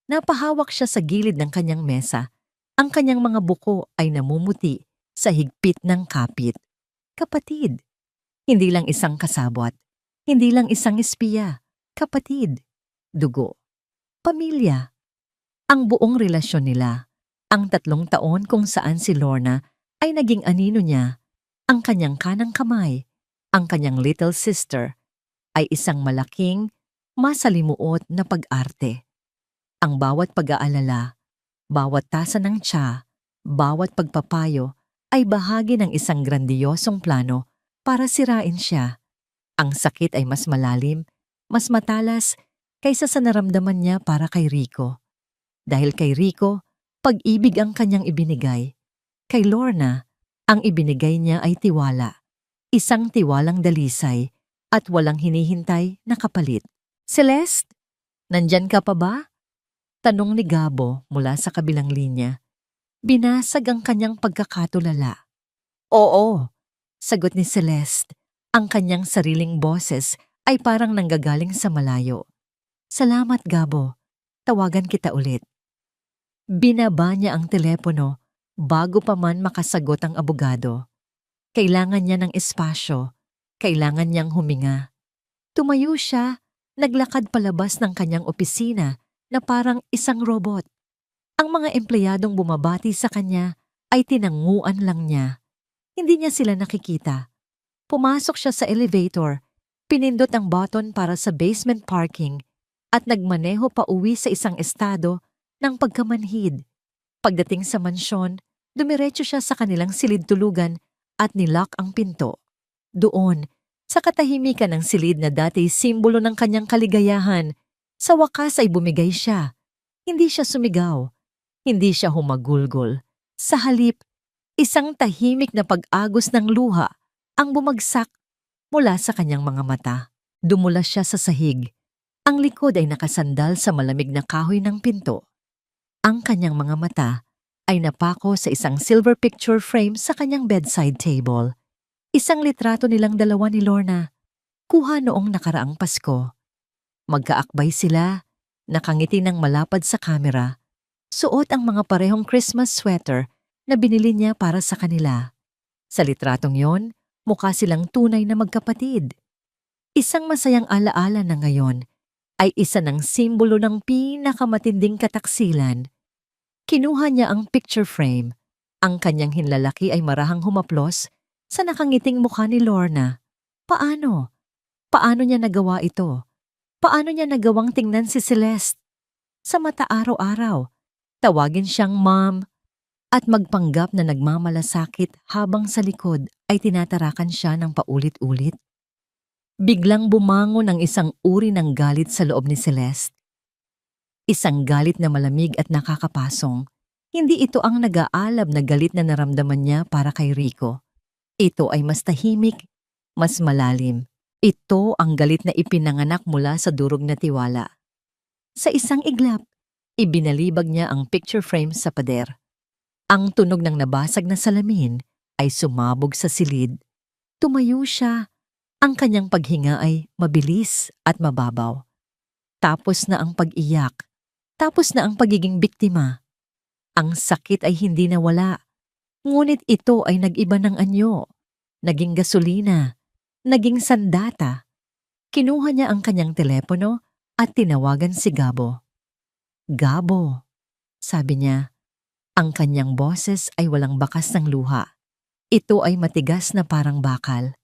Napahawak siya sa gilid ng kanyang mesa. Ang kanyang mga buko ay namumuti sa higpit ng kapit. "Kapatid, hindi lang isang kasabwat. Hindi lang isang espiya, kapatid, dugo, pamilya, ang buong relasyon nila. Ang 3 taon kung saan si Lorna ay naging anino niya, ang kanyang kanang kamay, ang kanyang little sister, ay isang malaking, masalimuot na pag-arte. Ang bawat pag-aalala, bawat tasa ng tsa, bawat pagpapayo ay bahagi ng isang grandiyosong plano para sirain siya. Ang sakit ay mas malalim, mas matalas kaysa sa naramdaman niya para kay Rico. Dahil kay Rico, pag-ibig ang kanyang ibinigay. Kay Lorna, ang ibinigay niya ay tiwala. Isang tiwalang dalisay at walang hinihintay na kapalit. Celeste, nandyan ka pa ba? Tanong ni Gabo mula sa kabilang linya. Binasag ang kanyang pagkakatulala. Oo, sagot ni Celeste. Ang kanyang sariling boses ay parang nanggagaling sa malayo. Salamat, Gabo. Tawagan kita ulit. Binaba niya ang telepono bago pa man makasagot ang abogado. Kailangan niya ng espasyo. Kailangan niyang huminga. Tumayo siya, naglakad palabas ng kanyang opisina na parang isang robot. Ang mga empleyadong bumabati sa kanya ay tinanguan lang niya. Hindi niya sila nakikita. Pumasok siya sa elevator, pinindot ang button para sa basement parking at nagmaneho pa uwi sa isang estado ng pagkamanhid. Pagdating sa mansyon, dumiretso siya sa kanilang silid tulugan at nilock ang pinto. Doon, sa katahimikan ng silid na dati simbolo ng kanyang kaligayahan, sa wakas ay bumigay siya. Hindi siya sumigaw. Hindi siya humagulgol. Sa halip, isang tahimik na pag-agos ng luha ang bumagsak mula sa kanyang mga mata. Dumulas siya sa sahig. Ang likod ay nakasandal sa malamig na kahoy ng pinto. Ang kanyang mga mata ay napako sa isang silver picture frame sa kanyang bedside table. Isang litrato nilang dalawa ni Lorna, kuha noong nakaraang Pasko. Magkaakbay sila, nakangiti ng malapad sa kamera. Suot ang mga parehong Christmas sweater na binili niya para sa kanila. Sa litratong yon, mukha silang tunay na magkapatid. Isang masayang alaala na ngayon ay isa ng simbolo ng pinakamatinding kataksilan. Kinuha niya ang picture frame. Ang kanyang hinlalaki ay marahang humaplos sa nakangiting mukha ni Lorna. Paano? Paano niya nagawa ito? Paano niya nagawang tingnan si Celeste? Sa mata araw-araw, tawagin siyang mom at magpanggap na nagmamalasakit habang sa likod ay tinatarakan siya ng paulit-ulit. Biglang bumangon ang isang uri ng galit sa loob ni Celeste. Isang galit na malamig at nakakapasong. Hindi ito ang nag-aalab na galit na naramdaman niya para kay Rico. Ito ay mas tahimik, mas malalim. Ito ang galit na ipinanganak mula sa durog na tiwala. Sa isang iglap, ibinalibag niya ang picture frame sa pader. Ang tunog ng nabasag na salamin ay sumabog sa silid. Tumayo siya. Ang kanyang paghinga ay mabilis at mababaw. Tapos na ang pag-iyak. Tapos na ang pagiging biktima. Ang sakit ay hindi nawala. Ngunit ito ay nag-iba ng anyo. Naging gasolina. Naging sandata. Kinuha niya ang kanyang telepono at tinawagan si Gabo. Gabo, sabi niya. Ang kanyang boses ay walang bakas ng luha. Ito ay matigas na parang bakal.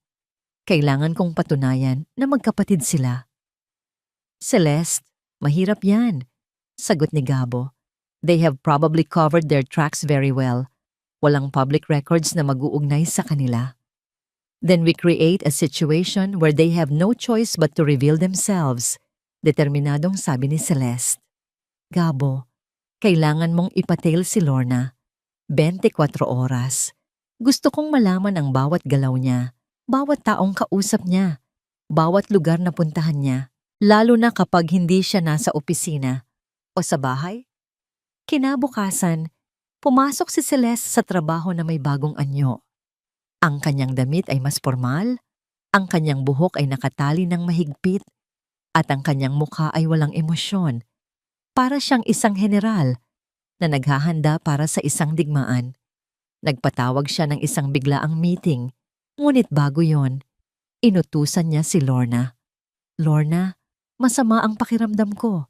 Kailangan kong patunayan na magkapatid sila. Celeste, mahirap yan, sagot ni Gabo. They have probably covered their tracks very well. Walang public records na mag-uugnay sa kanila. Then we create a situation where they have no choice but to reveal themselves, determinadong sabi ni Celeste. Gabo, kailangan mong ipatail si Lorna. 24 oras. Gusto kong malaman ang bawat galaw niya. Bawat taong kausap niya, bawat lugar na puntahan niya, lalo na kapag hindi siya nasa opisina o sa bahay. Kinabukasan, pumasok si Celeste sa trabaho na may bagong anyo. Ang kanyang damit ay mas formal, ang kanyang buhok ay nakatali ng mahigpit, at ang kanyang mukha ay walang emosyon. Para siyang isang general na naghahanda para sa isang digmaan. Nagpatawag siya ng isang biglaang meeting. Ngunit bago yon, inutusan niya si Lorna. Lorna, masama ang pakiramdam ko,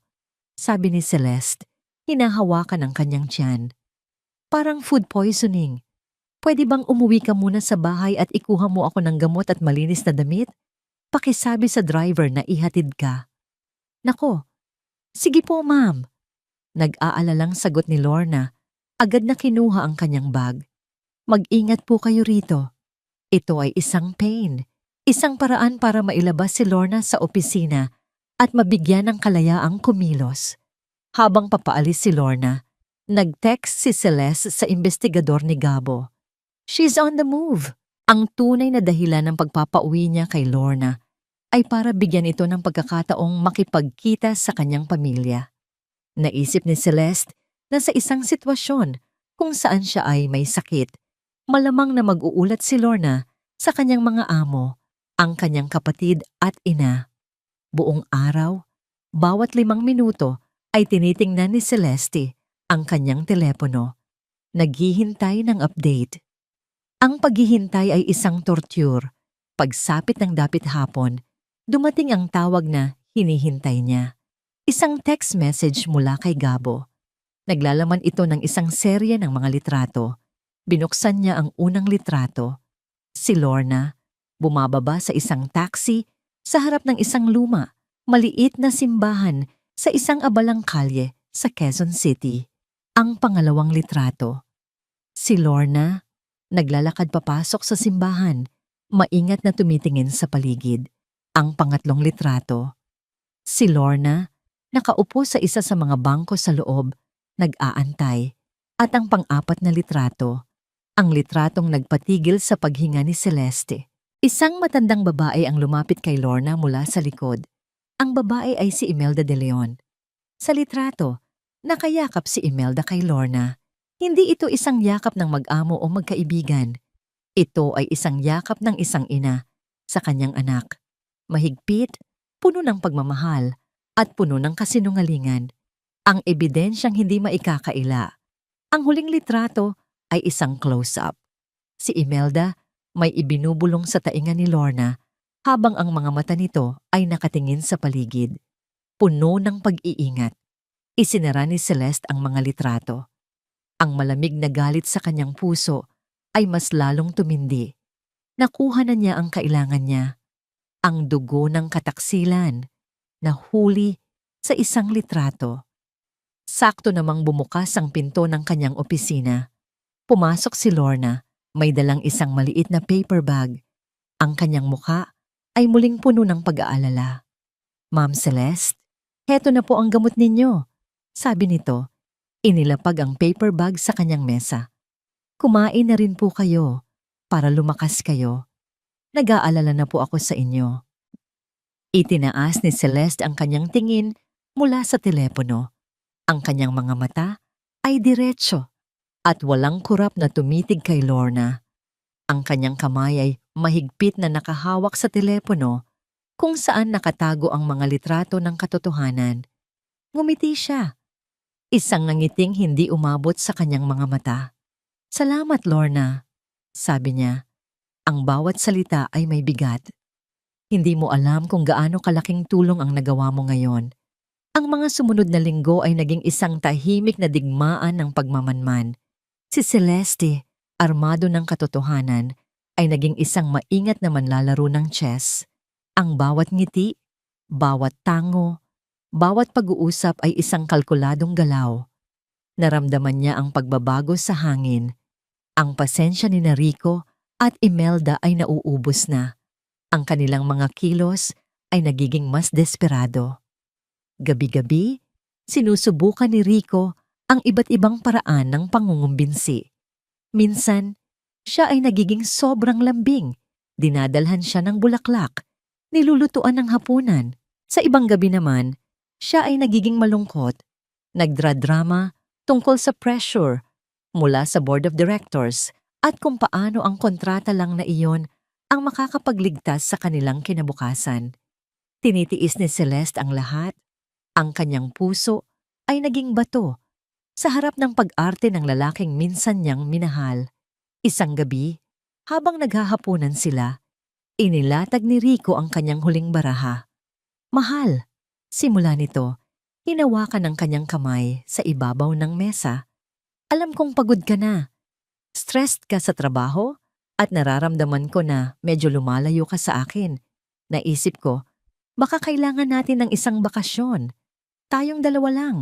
sabi ni Celeste, hinahawakan ang kanyang tiyan. Parang food poisoning. Pwede bang umuwi ka muna sa bahay at ikuha mo ako ng gamot at malinis na damit? Pakisabi sa driver na ihatid ka. Nako, sige po ma'am. Nag-aalalang sagot ni Lorna. Agad na kinuha ang kanyang bag. Mag-ingat po kayo rito. Ito ay isang pain. Isang paraan para mailabas si Lorna sa opisina at mabigyan ng kalayaang kumilos. Habang papaalis si Lorna, nag-text si Celeste sa investigador ni Gabo. She's on the move. Ang tunay na dahilan ng pagpapauwi niya kay Lorna ay para bigyan ito ng pagkakataong makipagkita sa kanyang pamilya. Naisip ni Celeste na sa isang sitwasyon kung saan siya ay may sakit, malamang na mag-uulat si Lorna sa kanyang mga amo, ang kanyang kapatid at ina. Buong araw, bawat 5 minuto ay tinitingnan ni Celeste ang kanyang telepono. Naghihintay ng update. Ang paghihintay ay isang torture. Pagsapit ng dapit hapon, dumating ang tawag na hinihintay niya. Isang text message mula kay Gabo. Naglalaman ito ng isang serye ng mga litrato. Binuksan niya ang unang litrato. Si Lorna, bumababa sa isang taxi sa harap ng isang luma, maliit na simbahan sa isang abalang kalye sa Quezon City. Ang pangalawang litrato. Si Lorna, naglalakad papasok sa simbahan, maingat na tumitingin sa paligid. Ang pangatlong litrato. Si Lorna, nakaupo sa isa sa mga bangko sa loob, nag-aantay. At ang pang-apat na litrato, ang litratong nagpatigil sa paghinga ni Celeste. Isang matandang babae ang lumapit kay Lorna mula sa likod. Ang babae ay si Imelda de Leon. Sa litrato, nakayakap si Imelda kay Lorna. Hindi ito isang yakap ng mag-amo o magkaibigan. Ito ay isang yakap ng isang ina sa kanyang anak. Mahigpit, puno ng pagmamahal, at puno ng kasinungalingan. Ang ebidensyang hindi maikakaila. Ang huling litrato ay isang close-up. Si Imelda may ibinubulong sa tainga ni Lorna habang ang mga mata nito ay nakatingin sa paligid. Puno ng pag-iingat. Isinara ni Celeste ang mga litrato. Ang malamig na galit sa kanyang puso ay mas lalong tumindi. Nakuha na niya ang kailangan niya. Ang dugo ng kataksilan na huli sa isang litrato. Sakto namang bumukas ang pinto ng kanyang opisina. Pumasok si Lorna, may dalang isang maliit na paper bag. Ang kanyang muka ay muling puno ng pag-aalala. Ma'am Celeste, heto na po ang gamot ninyo, sabi nito. Inilapag ang paper bag sa kanyang mesa. Kumain na rin po kayo para lumakas kayo. Nag-aalala na po ako sa inyo. Itinaas ni Celeste ang kanyang tingin mula sa telepono. Ang kanyang mga mata ay diretso at walang kurap na tumitig kay Lorna. Ang kanyang kamay ay mahigpit na nakahawak sa telepono kung saan nakatago ang mga litrato ng katotohanan. Ngumiti siya. Isang ngiting hindi umabot sa kanyang mga mata. Salamat, Lorna, sabi niya. Ang bawat salita ay may bigat. Hindi mo alam kung gaano kalaking tulong ang nagawa mo ngayon. Ang mga sumunod na linggo ay naging isang tahimik na digmaan ng pagmamanman. Si Celeste, armado ng katotohanan, ay naging isang maingat na manlalaro ng chess. Ang bawat ngiti, bawat tango, bawat pag-uusap ay isang kalkuladong galaw. Naramdaman niya ang pagbabago sa hangin. Ang pasensya ni Rico at Imelda ay nauubos na. Ang kanilang mga kilos ay nagiging mas desperado. Gabi-gabi, sinusubukan ni Rico ang iba't ibang paraan ng pangungumbinsi. Minsan, siya ay nagiging sobrang lambing. Dinadalhan siya ng bulaklak, nilulutuan ng hapunan. Sa ibang gabi naman, siya ay nagiging malungkot, nagdradrama tungkol sa pressure mula sa board of directors at kung paano ang kontrata lang na iyon ang makakapagligtas sa kanilang kinabukasan. Tinitiis ni Celeste ang lahat. Ang kanyang puso ay naging bato sa harap ng pag-arte ng lalaking minsan niyang minahal. Isang gabi, habang naghahapunan sila, inilatag ni Rico ang kanyang huling baraha. Mahal, simula nito, hinawakan ang kanyang kamay sa ibabaw ng mesa. Alam kong pagod ka na, stressed ka sa trabaho, at nararamdaman ko na medyo lumalayo ka sa akin. Naisip ko, baka kailangan natin ng isang bakasyon. Tayong dalawa lang.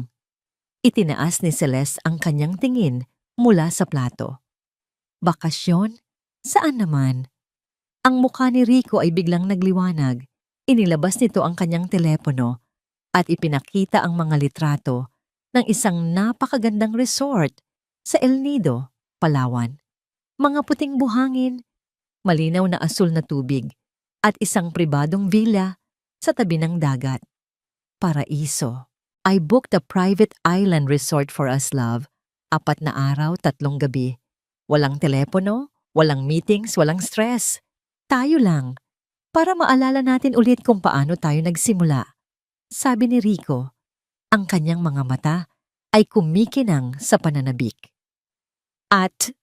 Itinaas ni Celeste ang kanyang tingin mula sa plato. Bakasyon? Saan naman? Ang mukha ni Rico ay biglang nagliwanag. Inilabas nito ang kanyang telepono at ipinakita ang mga litrato ng isang napakagandang resort sa El Nido, Palawan. Mga puting buhangin, malinaw na asul na tubig, at isang pribadong villa sa tabi ng dagat. Paraiso. I booked a private island resort for us, love. 4 na araw, 3 gabi. Walang telepono, walang meetings, walang stress. Tayo lang. Para maalala natin ulit kung paano tayo nagsimula. Sabi ni Rico, ang kanyang mga mata ay kumikinang sa pananabik. At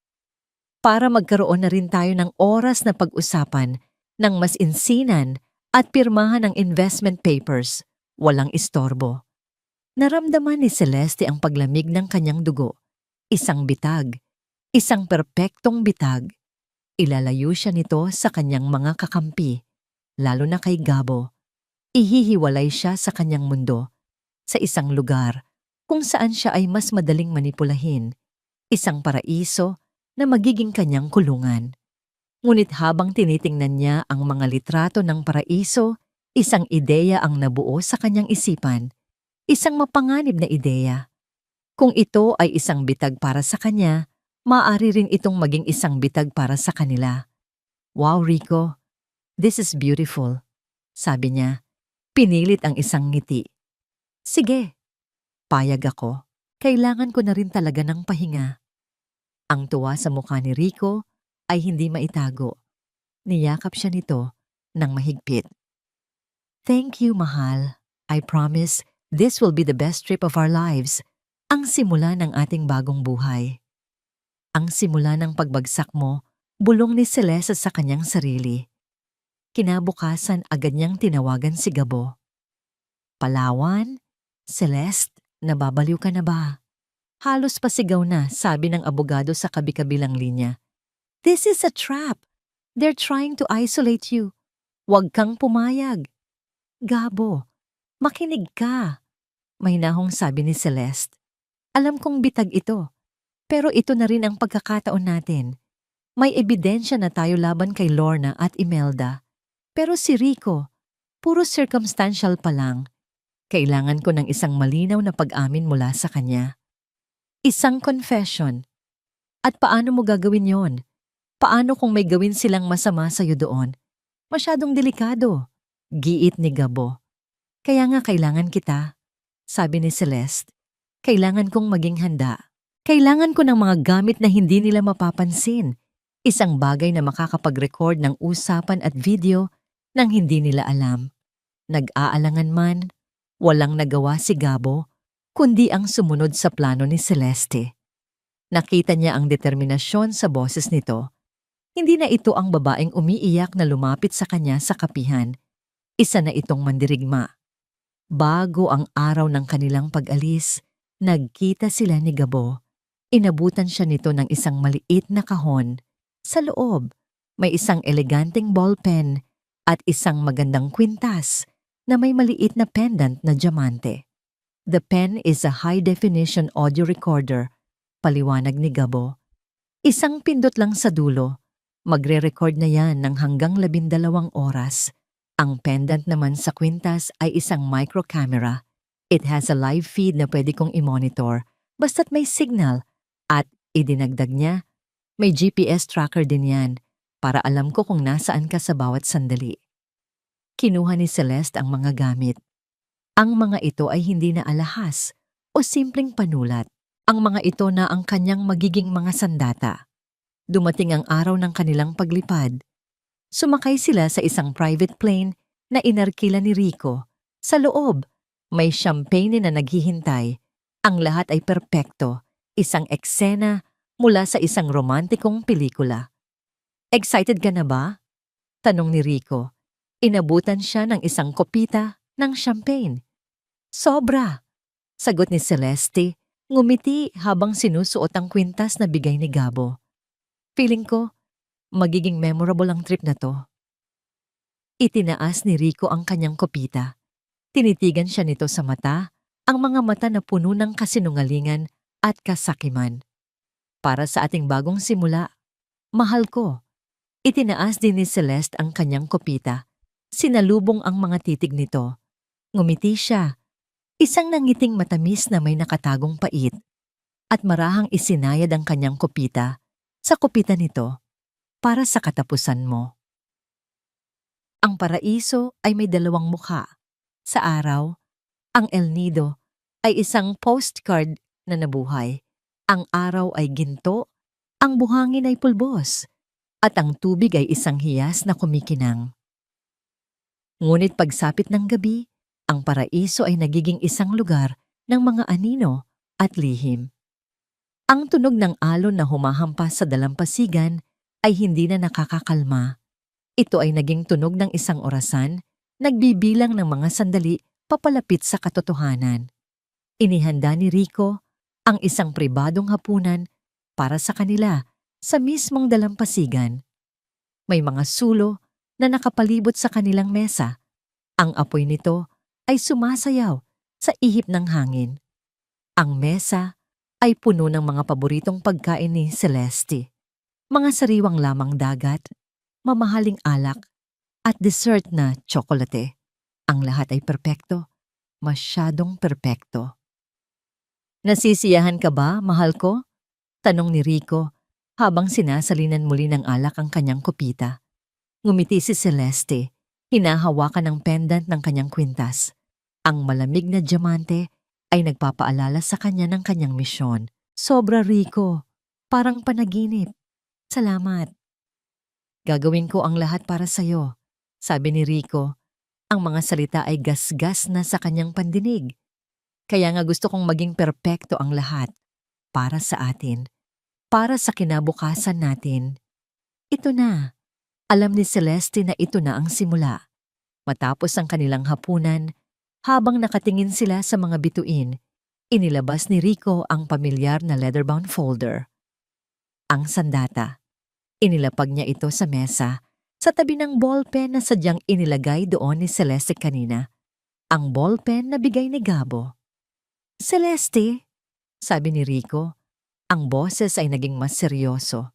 para magkaroon na rin tayo ng oras na pag-usapan ng mas insinan at pirmahan ng investment papers, walang istorbo. Naramdaman ni Celeste ang paglamig ng kanyang dugo. Isang bitag, isang perpektong bitag. Ilalayo siya nito sa kanyang mga kakampi, lalo na kay Gabo. Ihihiwalay siya sa kanyang mundo, sa isang lugar kung saan siya ay mas madaling manipulahin, isang paraiso na magiging kanyang kulungan. Ngunit habang tinitingnan niya ang mga litrato ng paraiso, isang ideya ang nabuo sa kanyang isipan. Isang mapanganib na ideya. Kung ito ay isang bitag para sa kanya, maaari rin itong maging isang bitag para sa kanila. Wow, Rico, this is beautiful, sabi niya. Pinilit ang isang ngiti. Sige, payag ako. Kailangan ko na rin talaga ng pahinga. Ang tuwa sa mukha ni Rico ay hindi maitago. Niyakap siya nito ng mahigpit. Thank you, mahal. I promise this will be the best trip of our lives. Ang simula ng ating bagong buhay. Ang simula ng pagbagsak mo, bulong ni Celeste sa kanyang sarili. Kinabukasan agad niyang tinawagan si Gabo. Palawan? Celeste, nababaliw ka na ba? Halos pasigaw na, sabi ng abogado sa kabi-kabilang linya. This is a trap. They're trying to isolate you. Huwag kang pumayag. Gabo, makinig ka. Mahinahong sabi ni Celeste. Alam kong bitag ito, pero ito na rin ang pagkakataon natin. May ebidensya na tayo laban kay Lorna at Imelda. Pero si Rico, puro circumstantial pa lang. Kailangan ko ng isang malinaw na pag-amin mula sa kanya. Isang confession. At paano mo gagawin yon? Paano kung may gawin silang masama sa'yo doon? Masyadong delikado. Giit ni Gabo. Kaya nga kailangan kita, sabi ni Celeste. Kailangan kong maging handa. Kailangan ko ng mga gamit na hindi nila mapapansin. Isang bagay na makakapag-record ng usapan at video nang hindi nila alam. Nag-aalangan man, walang nagawa si Gabo, kundi ang sumunod sa plano ni Celeste. Nakita niya ang determinasyon sa boses nito. Hindi na ito ang babaeng umiiyak na lumapit sa kanya sa kapihan. Isa na itong mandirigma. Bago ang araw ng kanilang pag-alis, nagkita sila ni Gabo. Inabutan siya nito ng isang maliit na kahon. Sa loob, may isang eleganteng ballpen at isang magandang kwintas na may maliit na pendant na diamante. The pen is a high-definition audio recorder, paliwanag ni Gabo. Isang pindot lang sa dulo. Magre-record na yan ng hanggang 12 oras. Ang pendant naman sa kwintas ay isang micro-camera. It has a live feed na pwede kong i-monitor basta't may signal. At idinagdag niya, may GPS tracker din yan para alam ko kung nasaan ka sa bawat sandali. Kinuha ni Celeste ang mga gamit. Ang mga ito ay hindi na alahas o simpleng panulat. Ang mga ito na ang kanyang magiging mga sandata. Dumating ang araw ng kanilang paglipad. Sumakay sila sa isang private plane na inarkila ni Rico. Sa loob, may champagne na naghihintay. Ang lahat ay perpekto. Isang eksena mula sa isang romantikong pelikula. Excited ka na ba? Tanong ni Rico. Inabutan siya ng isang kopita ng champagne. Sobra! Sagot ni Celeste, ngumiti habang sinusuot ang kwintas na bigay ni Gabo. Feeling ko, magiging memorable ang trip na to. Itinaas ni Rico ang kanyang kopita. Tinitigan siya nito sa mata, ang mga mata na puno ng kasinungalingan at kasakiman. Para sa ating bagong simula, mahal ko. Itinaas din ni Celeste ang kanyang kopita. Sinalubong ang mga titig nito. Ngumiti siya. Isang nangiting matamis na may nakatagong pait. At marahang isinayad ang kanyang kopita sa kopita nito para sa katapusan mo. Ang paraiso ay may dalawang mukha. Sa araw, ang El Nido ay isang postcard na nabuhay. Ang araw ay ginto, ang buhangin ay pulbos, at ang tubig ay isang hiyas na kumikinang. Ngunit pagsapit ng gabi, ang paraiso ay nagiging isang lugar ng mga anino at lihim. Ang tunog ng alon na humahampas sa dalampasigan ay hindi na nakakakalma. Ito ay naging tunog ng isang orasan, nagbibilang ng mga sandali papalapit sa katotohanan. Inihanda ni Rico ang isang pribadong hapunan para sa kanila sa mismong dalampasigan. May mga sulo na nakapalibot sa kanilang mesa. Ang apoy nito ay sumasayaw sa ihip ng hangin. Ang mesa ay puno ng mga paboritong pagkain ni Celeste. Mga sariwang lamang dagat, mamahaling alak, at dessert na tsokolate. Ang lahat ay perpekto, masyadong perpekto. Nasisiyahan ka ba, mahal ko? Tanong ni Rico habang sinasalinan muli ng alak ang kanyang kopita. Ngumiti si Celeste, hinahawakan ang pendant ng kanyang kwintas. Ang malamig na diamante ay nagpapaalala sa kanya ng kanyang misyon. Sobra, Rico. Parang panaginip. Salamat. Gagawin ko ang lahat para sa'yo, sabi ni Rico. Ang mga salita ay gasgas na sa kanyang pandinig. Kaya nga gusto kong maging perpekto ang lahat. Para sa atin. Para sa kinabukasan natin. Ito na. Alam ni Celeste na ito na ang simula. Matapos ang kanilang hapunan, habang nakatingin sila sa mga bituin, inilabas ni Rico ang pamilyar na leather-bound folder. Ang sandata. Inilapag niya ito sa mesa, sa tabi ng ballpen na sadyang inilagay doon ni Celeste kanina. Ang ballpen na bigay ni Gabo. Celeste, sabi ni Rico, ang boses ay naging mas seryoso.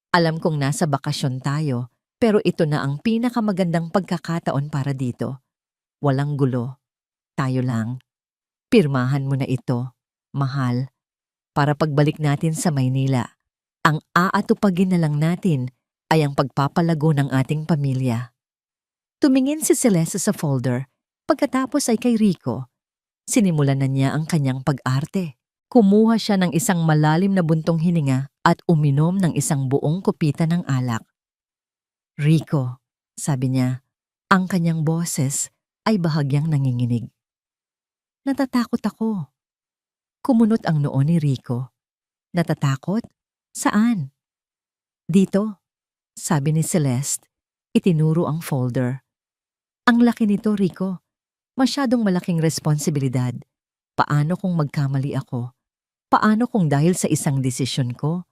Alam kong nasa bakasyon tayo, pero ito na ang pinakamagandang pagkakataon para dito. Walang gulo. Tayo lang. Pirmahan mo na ito, mahal. Para pagbalik natin sa Maynila, ang aatupagin na lang natin ay ang pagpapalago ng ating pamilya. Tumingin si Celeste sa folder, pagkatapos ay kay Rico. Sinimulan na niya ang kanyang pag-arte. Kumuha siya ng isang malalim na buntong hininga at uminom ng isang buong kopita ng alak. Rico, sabi niya, ang kanyang boses ay bahagyang nanginginig. Natatakot ako. Kumunot ang noo ni Rico. Natatakot? Saan? Dito, sabi ni Celeste. Itinuro ang folder. Ang laki nito, Rico. Masyadong malaking responsibilidad. Paano kung magkamali ako? Paano kung dahil sa isang desisyon ko,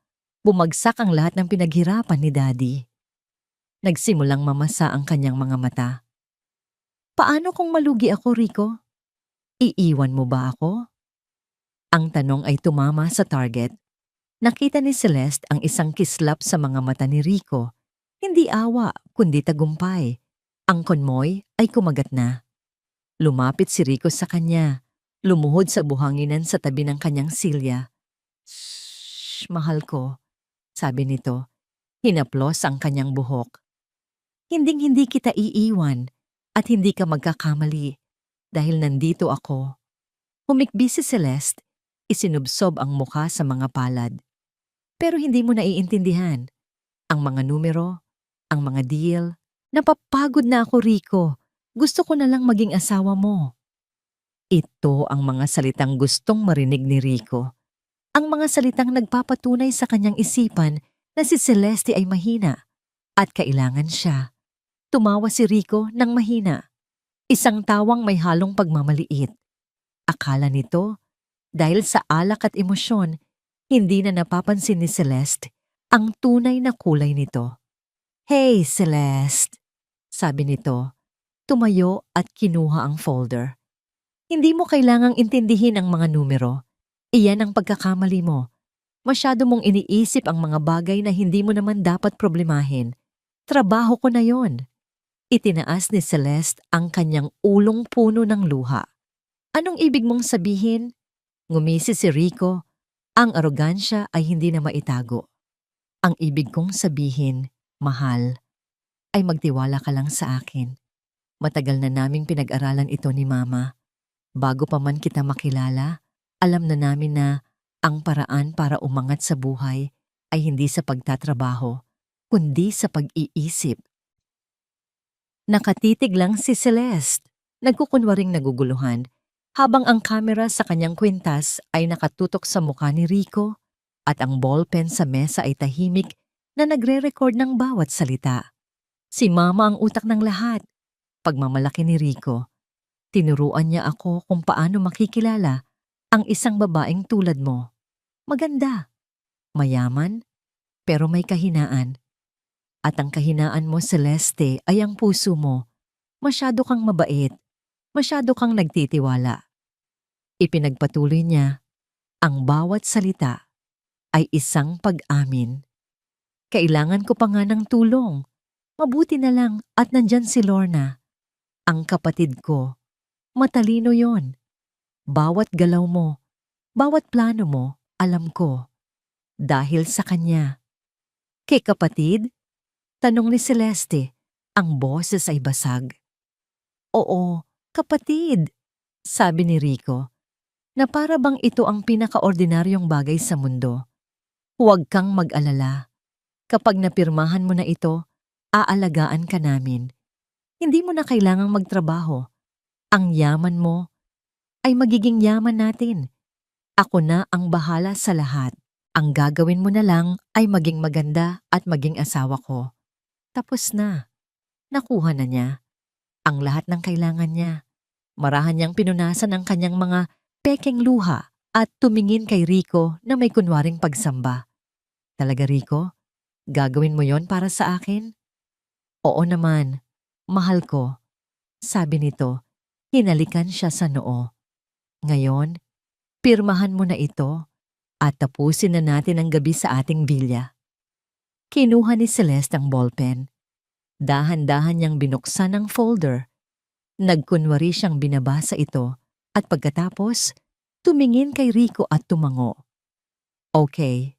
bumagsak ang lahat ng pinaghirapan ni Daddy? Nagsimulang mamasa ang kanyang mga mata. Paano kung malugi ako, Rico? Iiwan mo ba ako? Ang tanong ay tumama sa target. Nakita ni Celeste ang isang kislap sa mga mata ni Rico. Hindi awa, kundi tagumpay. Ang konmoy ay kumagat na. Lumapit si Rico sa kanya. Lumuhod sa buhanginan sa tabi ng kanyang silya. Shh, mahal ko, sabi nito. Hinaplos ang kanyang buhok. Hinding-hindi kita iiwan at hindi ka magkakamali dahil nandito ako. Humikbi si Celeste, isinubsob ang mukha sa mga palad. Pero hindi mo naiintindihan. Ang mga numero, ang mga deal. Napapagod na ako, Rico. Gusto ko na lang maging asawa mo. Ito ang mga salitang gustong marinig ni Rico. Ang mga salitang nagpapatunay sa kanyang isipan na si Celeste ay mahina at kailangan siya. Tumawa si Rico ng mahina. Isang tawang may halong pagmamaliit. Akala nito, dahil sa alak at emosyon, hindi na napapansin ni Celeste ang tunay na kulay nito. "Hey, Celeste," sabi nito, tumayo at kinuha ang folder. "Hindi mo kailangang intindihin ang mga numero. Iyan ang pagkakamali mo. Masyado mong iniisip ang mga bagay na hindi mo naman dapat problemahin. Trabaho ko na yon." Itinaas ni Celeste ang kanyang ulong puno ng luha. "Anong ibig mong sabihin?" Ngumisi si Rico. Ang arogansya ay hindi na maitago. "Ang ibig kong sabihin, mahal, ay magtiwala ka lang sa akin. Matagal na naming pinag-aralan ito ni Mama. Bago pa man kita makilala, alam na namin na ang paraan para umangat sa buhay ay hindi sa pagtatrabaho, kundi sa pag-iisip." Nakatitig lang si Celeste, nagkukunwaring naguguluhan, habang ang kamera sa kanyang kwintas ay nakatutok sa mukha ni Rico at ang ballpen sa mesa ay tahimik na nagre-record ng bawat salita. Si Mama ang utak ng lahat. Pagmamalaki ni Rico, tinuruan niya ako kung paano makikilala ang isang babaeng tulad mo. Maganda, mayaman, pero may kahinaan. At ang kahinaan mo, Celeste, ay ang puso mo. Masyado kang mabait, masyado kang nagtitiwala. Ipinagpatuloy niya, ang bawat salita ay isang pag-amin. "Kailangan ko pa nga ng tulong. Mabuti na lang at nandyan si Lorna. Ang kapatid ko. Matalino yon. Bawat galaw mo, bawat plano mo, alam ko. Dahil sa kanya." "Kay kapatid?" tanong ni Celeste. Ang boses ay basag. "Oo, kapatid," sabi ni Rico, na para bang ito ang pinakaordinaryong bagay sa mundo. "Huwag kang mag-alala. Kapag napirmahan mo na ito, aalagaan ka namin. Hindi mo na kailangang magtrabaho. Ang yaman mo ay magiging yaman natin. Ako na ang bahala sa lahat. Ang gagawin mo na lang ay maging maganda at maging asawa ko." Tapos na. Nakuha na niya ang lahat ng kailangan niya. Marahan niyang pinunasan ang kanyang mga pekeng luha at tumingin kay Rico na may kunwaring pagsamba. "Talaga, Rico? Gagawin mo yon para sa akin?" "Oo naman, mahal ko," sabi nito. Hinalikan siya sa noo. "Ngayon, pirmahan mo na ito at tapusin na natin ang gabi sa ating bilya." Kinuha ni Celeste ang ballpen. Dahan-dahan niyang binuksan ang folder. Nagkunwari siyang binabasa ito at pagkatapos, tumingin kay Rico at tumango. "Okay,"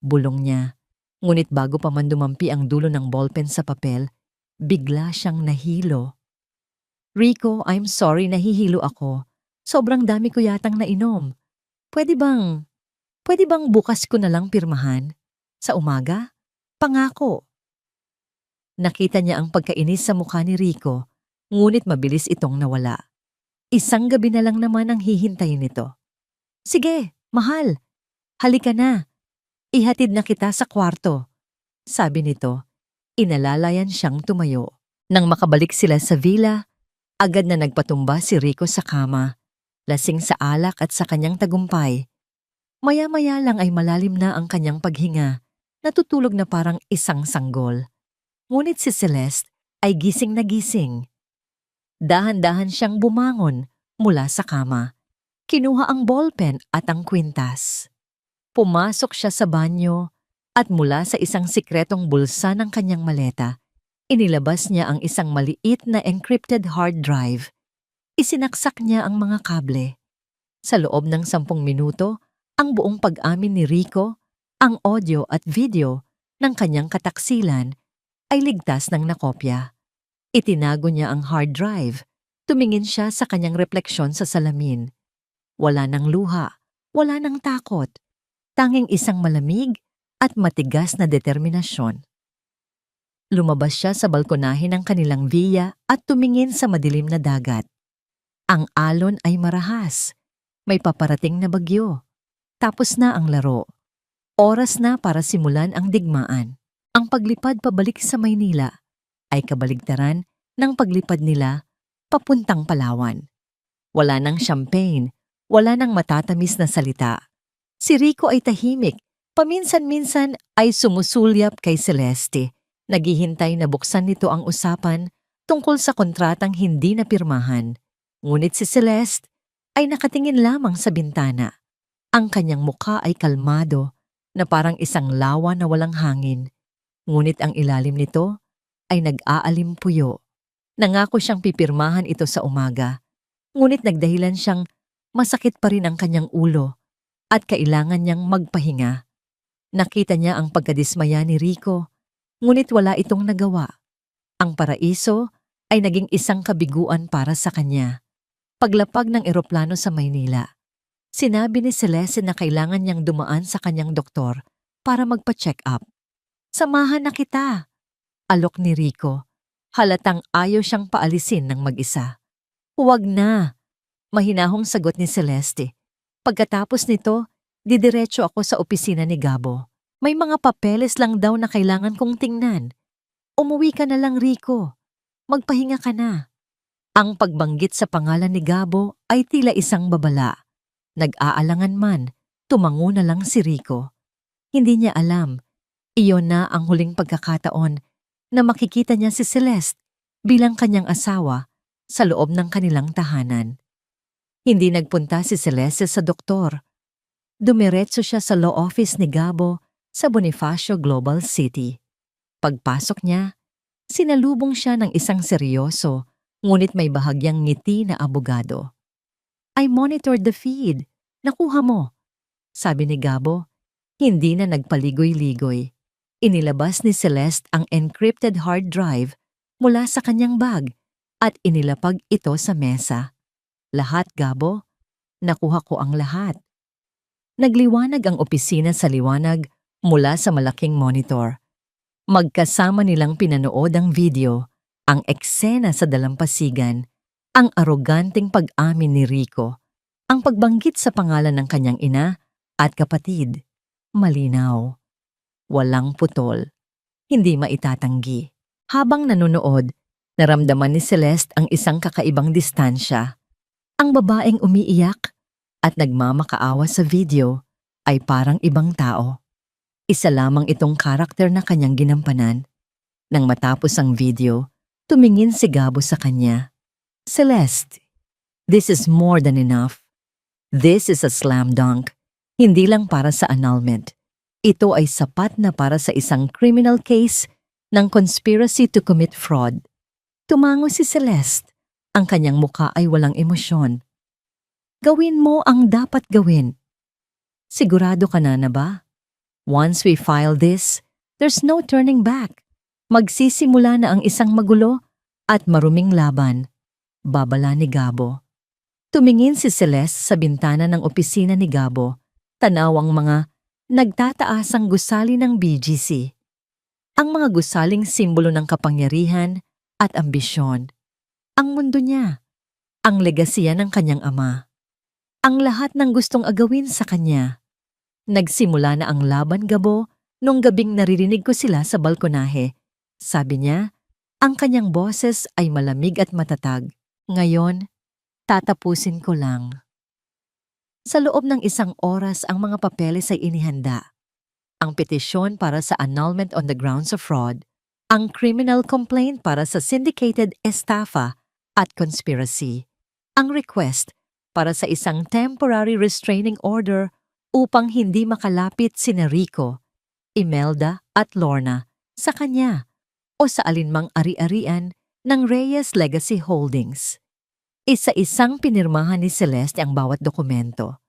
bulong niya. Ngunit bago pa man dumampi ang dulo ng ballpen sa papel, bigla siyang nahilo. "Rico, I'm sorry, nahihilo ako. Sobrang dami ko yatang nainom. Pwede bang, pwede bang bukas ko na lang pirmahan? Sa umaga? Pangako." Nakita niya ang pagkainis sa mukha ni Rico, ngunit mabilis itong nawala. Isang gabi na lang naman ang hihintayin nito. "Sige, mahal. Halika na. Ihatid na kita sa kwarto," sabi nito. Inalalayan siyang tumayo. Nang makabalik sila sa villa, agad na nagpatumba si Rico sa kama, lasing sa alak at sa kanyang tagumpay. Maya-maya lang ay malalim na ang kanyang paghinga, natutulog na parang isang sanggol. Ngunit si Celeste ay gising na gising. Dahan-dahan siyang bumangon mula sa kama. Kinuha ang ballpen at ang kwintas. Pumasok siya sa banyo at mula sa isang sikretong bulsa ng kanyang maleta, inilabas niya ang isang maliit na encrypted hard drive. Isinaksak niya ang mga kable. Sa loob ng 10 minuto, ang buong pag-amin ni Rico, ang audio at video ng kanyang kataksilan ay ligtas ng nakopya. Itinago niya ang hard drive. Tumingin siya sa kanyang refleksyon sa salamin. Wala ng luha, wala ng takot. Tanging isang malamig at matigas na determinasyon. Lumabas siya sa balkonahe ng kanilang villa at tumingin sa madilim na dagat. Ang alon ay marahas. May paparating na bagyo. Tapos na ang laro. Oras na para simulan ang digmaan. Ang paglipad pabalik sa Maynila ay kabaligtaran ng paglipad nila papuntang Palawan. Wala nang champagne, wala nang matatamis na salita. Si Rico ay tahimik, paminsan-minsan ay sumusulyap kay Celeste. Naghihintay na buksan nito ang usapan tungkol sa kontratang hindi napirmahan. Ngunit si Celeste ay nakatingin lamang sa bintana. Ang kanyang mukha ay kalmado na parang isang lawa na walang hangin. Ngunit ang ilalim nito ay nag-aalimpuyo. Nangako siyang pipirmahan ito sa umaga. Ngunit nagdahilan siyang masakit pa rin ang kanyang ulo at kailangan niyang magpahinga. Nakita niya ang pagkadismaya ni Rico, ngunit wala itong nagawa. Ang paraiso ay naging isang kabiguan para sa kanya. Paglapag ng eroplano sa Maynila, sinabi ni Celeste na kailangan niyang dumaan sa kanyang doktor para magpa-check up. Samahan na kita, alok ni Rico. Halatang ayaw siyang paalisin ng mag-isa. Huwag na, mahinahong sagot ni Celeste. Pagkatapos nito, didiretso ako sa opisina ni Gabo. May mga papeles lang daw na kailangan kong tingnan. Umuwi ka na lang, Rico. Magpahinga ka na. Ang pagbanggit sa pangalan ni Gabo ay tila isang babala. Nag-aalangan man, tumango na lang si Rico. Hindi niya alam, iyon na ang huling pagkakataon na makikita niya si Celeste bilang kanyang asawa sa loob ng kanilang tahanan. Hindi nagpunta si Celeste sa doktor. Dumiretso siya sa law office ni Gabo sa Bonifacio Global City. Pagpasok niya, sinalubong siya ng isang seryoso ngunit may bahagyang ngiti na abogado. I monitored the feed. Nakuha mo, sabi ni Gabo. Hindi na nagpaligoy-ligoy. Inilabas ni Celeste ang encrypted hard drive mula sa kanyang bag at inilapag ito sa mesa. Lahat, Gabo. Nakuha ko ang lahat. Nagliwanag ang opisina sa liwanag mula sa malaking monitor. Magkasama nilang pinanood ang video, ang eksena sa dalampasigan, ang aroganteng pag-amin ni Rico, ang pagbanggit sa pangalan ng kanyang ina at kapatid. Malinaw. Walang putol. Hindi maitatanggi. Habang nanonood, naramdaman ni Celeste ang isang kakaibang distansya. Ang babaeng umiiyak at nagmamakaawa sa video ay parang ibang tao. Isa lamang itong karakter na kanyang ginampanan. Nang matapos ang video, tumingin si Gabo sa kanya. Celeste, this is more than enough. This is a slam dunk. Hindi lang para sa annulment. Ito ay sapat na para sa isang criminal case ng conspiracy to commit fraud. Tumango si Celeste. Ang kanyang mukha ay walang emosyon. Gawin mo ang dapat gawin. Sigurado ka na ba? Once we file this, there's no turning back. Magsisimula na ang isang magulo at maruming laban. Babala ni Gabo. Tumingin si Celeste sa bintana ng opisina ni Gabo. Tanaw ang mga nagtataasang gusali ng BGC. Ang mga gusaling simbolo ng kapangyarihan at ambisyon. Ang mundo niya, ang legasiya ng kanyang ama, ang lahat ng gustong agawin sa kanya. Nagsimula na ang laban, Gabo, nung gabing naririnig ko sila sa balkonahe. Sabi niya, ang kanyang boses ay malamig at matatag. Ngayon, tatapusin ko lang. Sa loob ng 1 oras ang mga papeles ay inihanda. Ang petisyon para sa annulment on the grounds of fraud, ang criminal complaint para sa syndicated estafa at conspiracy, ang request para sa isang temporary restraining order upang hindi makalapit sina Rico, Imelda at Lorna sa kanya o sa alinmang ari-arian ng Reyes Legacy Holdings. Isa-isang pinirmahan ni Celeste ang bawat dokumento.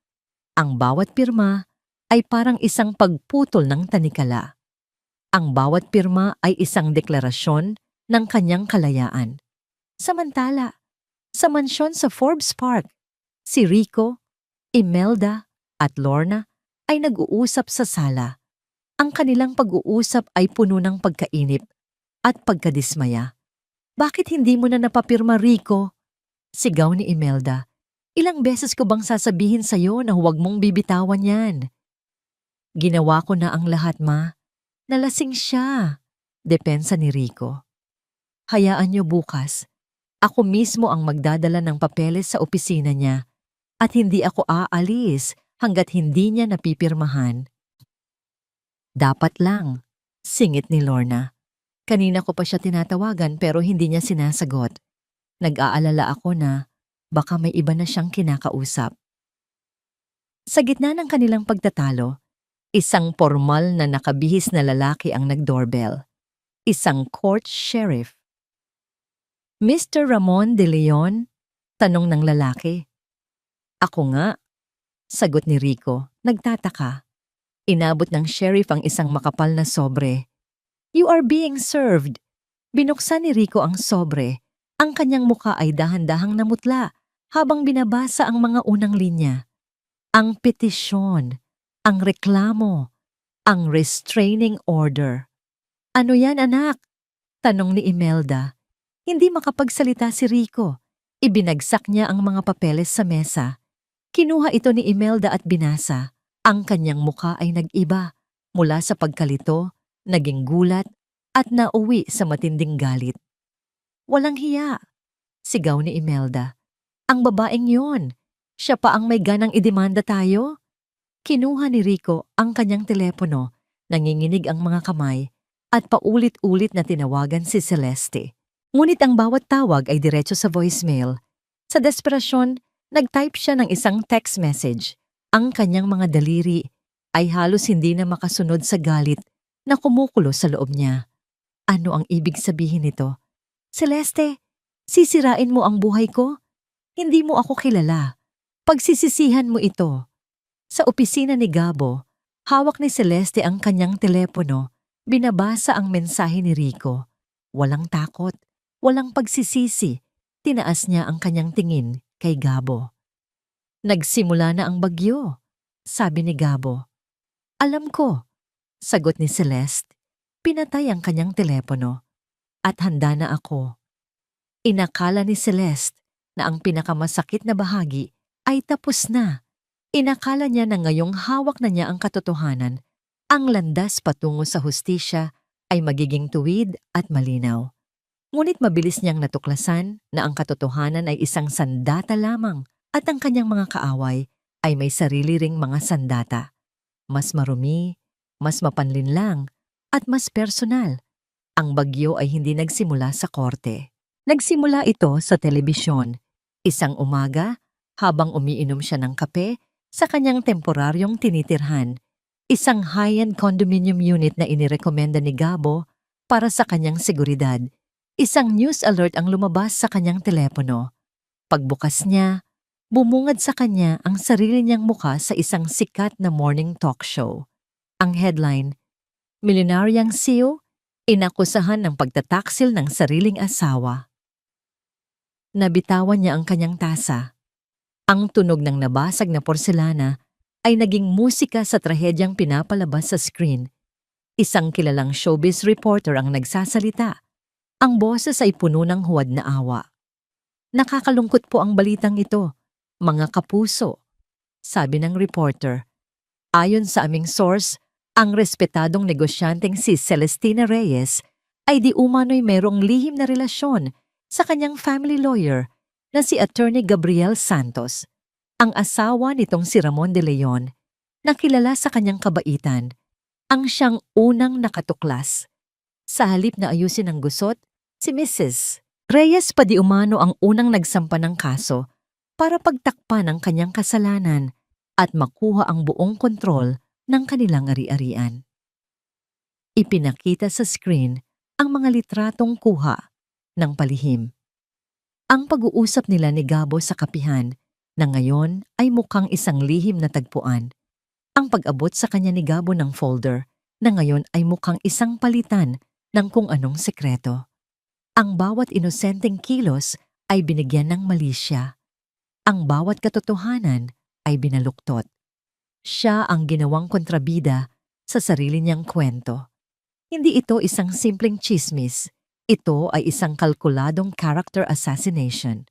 Ang bawat pirma ay parang isang pagputol ng tanikala. Ang bawat pirma ay isang deklarasyon ng kanyang kalayaan. Samantala, sa mansyon sa Forbes Park, si Rico, Imelda at Lorna ay nag-uusap sa sala. Ang kanilang pag-uusap ay puno ng pagkainip at pagkadismaya. Bakit hindi mo na napapirma, Rico? Sigaw ni Imelda. Ilang beses ko bang sasabihin sa'yo na huwag mong bibitawan yan? Ginawa ko na ang lahat, ma. Nalasing siya. Depensa ni Rico. Hayaan niyo bukas. Ako mismo ang magdadala ng papeles sa opisina niya at hindi ako aalis hanggat hindi niya napipirmahan. Dapat lang, singit ni Lorna. Kanina ko pa siya tinatawagan pero hindi niya sinasagot. Nag-aalala ako na baka may iba na siyang kinakausap. Sa gitna ng kanilang pagtatalo, isang formal na nakabihis na lalaki ang nag-doorbell. Isang court sheriff. Mr. Ramon de Leon? Tanong ng lalaki. Ako nga, sagot ni Rico, nagtataka. Inabot ng sheriff ang isang makapal na sobre. You are being served. Binuksan ni Rico ang sobre. Ang kanyang muka ay dahan-dahang namutla habang binabasa ang mga unang linya. Ang petisyon, ang reklamo, ang restraining order. Ano yan, anak? Tanong ni Imelda. Hindi makapagsalita si Rico. Ibinagsak niya ang mga papeles sa mesa. Kinuha ito ni Imelda at binasa. Ang kanyang muka ay nag-iba mula sa pagkalito, naging gulat, at nauwi sa matinding galit. Walang hiya, sigaw ni Imelda. Ang babaeng yon, siya pa ang may ganang idemanda tayo? Kinuha ni Rico ang kanyang telepono, nanginginig ang mga kamay, at paulit-ulit na tinawagan si Celeste. Ngunit ang bawat tawag ay diretso sa voicemail. Sa desperasyon, nag-type siya ng isang text message. Ang kanyang mga daliri ay halos hindi na makasunod sa galit na kumukulo sa loob niya. Ano ang ibig sabihin nito? Celeste, sisirain mo ang buhay ko? Hindi mo ako kilala. Pagsisisihan mo ito. Sa opisina ni Gabo, hawak ni Celeste ang kanyang telepono, binabasa ang mensahe ni Rico. Walang takot, walang pagsisisi, tinaas niya ang kanyang tingin kay Gabo. Nagsimula na ang bagyo, sabi ni Gabo. Alam ko, sagot ni Celeste. Pinatay ang kanyang telepono at handa na ako. Inakala ni Celeste na ang pinakamasakit na bahagi ay tapos na. Inakala niya na ngayong hawak na niya ang katotohanan, ang landas patungo sa hustisya ay magiging tuwid at malinaw. Ngunit mabilis niyang natuklasan na ang katotohanan ay isang sandata lamang at ang kanyang mga kaaway ay may sarili ring mga sandata. Mas marumi, mas mapanlinlang, at mas personal. Ang bagyo ay hindi nagsimula sa korte. Nagsimula ito sa telebisyon. Isang umaga, habang umiinom siya ng kape sa kanyang temporaryong tinitirhan, isang high-end condominium unit na inirekomenda ni Gabo para sa kanyang seguridad. Isang news alert ang lumabas sa kanyang telepono. Pagbukas niya, bumungad sa kanya ang sarili niyang mukha sa isang sikat na morning talk show. Ang headline, Milyonaryang CEO, inakusahan ng pagtataksil ng sariling asawa. Nabitawan niya ang kanyang tasa. Ang tunog ng nabasag na porselana ay naging musika sa trahedyang pinapalabas sa screen. Isang kilalang showbiz reporter ang nagsasalita. Ang boses ay puno ng huwad na awa. Nakakalungkot po ang balitang ito, mga kapuso, sabi ng reporter. Ayon sa aming source, ang respetadong negosyanteng si Celestina Reyes ay di umano'y mayroong lihim na relasyon sa kanyang family lawyer na si Attorney Gabriel Santos, ang asawa nitong si Ramon de Leon, na kilala sa kanyang kabaitan, ang siyang unang nakatuklas. Sa halip na ayusin ang gusot, si Mrs. Reyes pa di umano ang unang nagsampa ng kaso para pagtakpan ang kanyang kasalanan at makuha ang buong kontrol ng kanilang ari-arian. Ipinakita sa screen ang mga litratong kuha ng palihim. Ang pag-uusap nila ni Gabo sa kapihan na ngayon ay mukhang isang lihim na tagpuan. Ang pag-abot sa kanya ni Gabo ng folder na ngayon ay mukhang isang palitan ng kung anong sekreto. Ang bawat inosenteng kilos ay binigyan ng malisya. Ang bawat katotohanan ay binaluktot. Siya ang ginawang kontrabida sa sarili niyang kwento. Hindi ito isang simpleng chismis. Ito ay isang kalkuladong character assassination.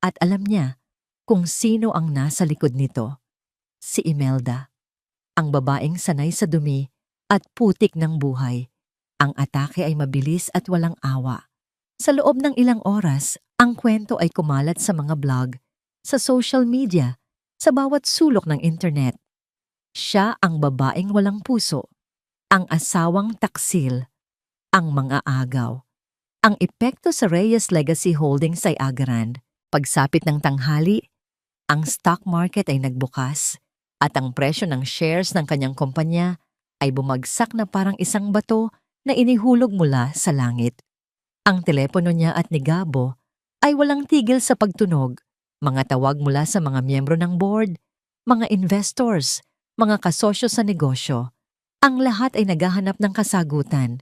At alam niya kung sino ang nasa likod nito. Si Imelda, ang babaeng sanay sa dumi at putik ng buhay. Ang atake ay mabilis at walang awa. Sa loob ng ilang oras, ang kwento ay kumalat sa mga blog, sa social media, sa bawat sulok ng internet. Siya ang babaeng walang puso, ang asawang taksil, ang mga agaw. Ang epekto sa Reyes Legacy Holdings ay agaran. Pagsapit ng tanghali, ang stock market ay nagbukas at ang presyo ng shares ng kanyang kumpanya ay bumagsak na parang isang bato na inihulog mula sa langit. Ang telepono niya at ni Gabo ay walang tigil sa pagtunog, mga tawag mula sa mga miyembro ng board, mga investors, mga kasosyo sa negosyo. Ang lahat ay naghahanap ng kasagutan.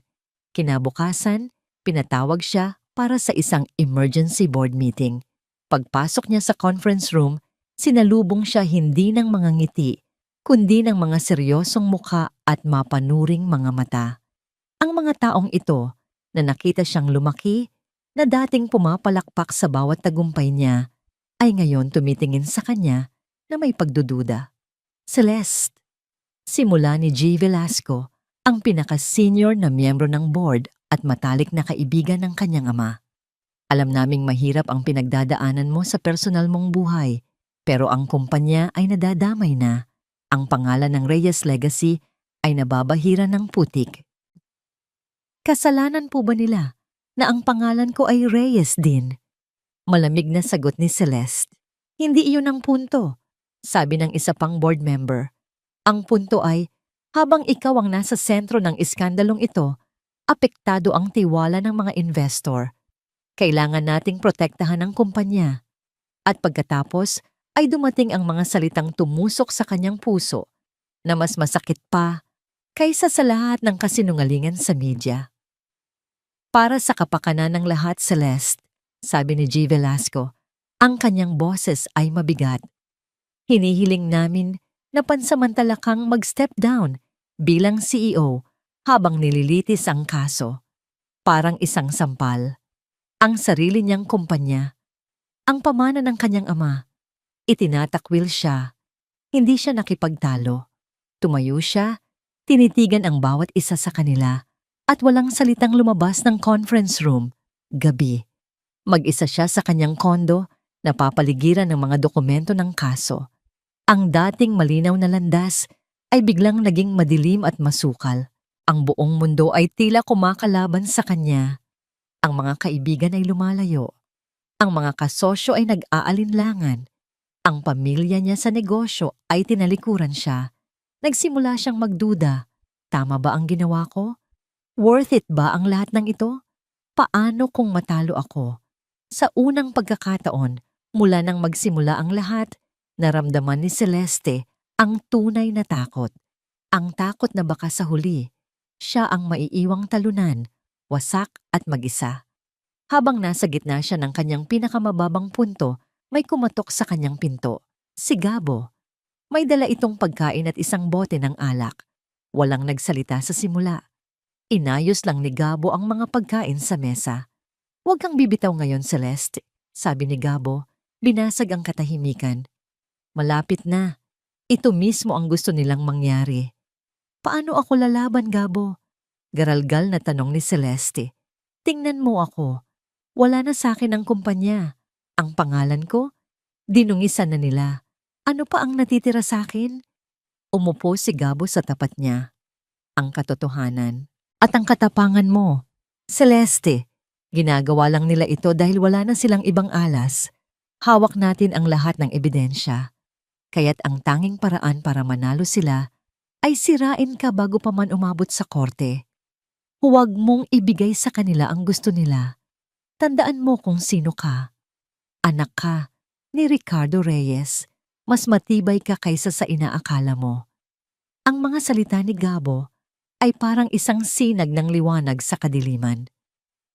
Kinabukasan, pinatawag siya para sa isang emergency board meeting. Pagpasok niya sa conference room, sinalubong siya hindi ng mga ngiti, kundi ng mga seryosong muka at mapanuring mga mata. Ang mga taong ito, na nakita siyang lumaki, na dating pumapalakpak sa bawat tagumpay niya, ay ngayon tumitingin sa kanya na may pagdududa. Celeste. Simula ni G. Velasco, ang pinaka-senior na miyembro ng board at matalik na kaibigan ng kanyang ama. Alam naming mahirap ang pinagdadaanan mo sa personal mong buhay, pero ang kumpanya ay nadadamay na. Ang pangalan ng Reyes Legacy ay nababahira ng putik. Kasalanan po ba nila na ang pangalan ko ay Reyes din? Malamig na sagot ni Celeste. Hindi iyon ang punto, sabi ng isa pang board member. Ang punto ay, habang ikaw ang nasa sentro ng iskandalong ito, apektado ang tiwala ng mga investor. Kailangan nating protektahan ang kumpanya. At pagkatapos ay dumating ang mga salitang tumusok sa kanyang puso na mas masakit pa kaysa sa lahat ng kasinungalingan sa media. Para sa kapakanan ng lahat, Celeste, sabi ni G. Velasco, ang kanyang boses ay mabigat. Hinihiling namin na pansamantala kang mag-step down bilang CEO habang nililitis ang kaso. Parang isang sampal. Ang sarili niyang kumpanya. Ang pamana ng kanyang ama. Itinatakwil siya. Hindi siya nakipagtalo. Tumayo siya, tinitigan ang bawat isa sa kanila at walang salitang lumabas ng conference room. Gabi. Mag-isa siya sa kanyang kondo, napapaligiran ng mga dokumento ng kaso. Ang dating malinaw na landas ay biglang naging madilim at masukal. Ang buong mundo ay tila kumakalaban sa kanya. Ang mga kaibigan ay lumalayo. Ang mga kasosyo ay nag-aalinlangan. Ang pamilya niya sa negosyo ay tinalikuran siya. Nagsimula siyang magduda. Tama ba ang ginawa ko? Worth it ba ang lahat ng ito? Paano kung matalo ako? Sa unang pagkakataon, mula nang magsimula ang lahat, naramdaman ni Celeste ang tunay na takot. Ang takot na baka sa huli, siya ang maiiwang talunan, wasak at mag-isa. Habang nasa gitna siya ng kanyang pinakamababang punto, may kumatok sa kanyang pinto. Si Gabo. May dala itong pagkain at isang bote ng alak. Walang nagsalita sa simula. Inayos lang ni Gabo ang mga pagkain sa mesa. Huwag kang bibitaw ngayon, Celeste, sabi ni Gabo. Binasag ang katahimikan. Malapit na. Ito mismo ang gusto nilang mangyari. Paano ako lalaban, Gabo? Garalgal na tanong ni Celeste. Tingnan mo ako. Wala na sa akin ang kumpanya. Ang pangalan ko, dinungisan na nila. Ano pa ang natitira sa akin? Umupo si Gabo sa tapat niya. Ang katotohanan at ang katapangan mo. Celeste, ginagawa lang nila ito dahil wala na silang ibang alas. Hawak natin ang lahat ng ebidensya. Kaya't ang tanging paraan para manalo sila ay sirain ka bago pa man umabot sa korte. Huwag mong ibigay sa kanila ang gusto nila. Tandaan mo kung sino ka. Anak ka ni Ricardo Reyes. Mas matibay ka kaysa sa inaakala mo. Ang mga salita ni Gabo ay parang isang sinag ng liwanag sa kadiliman.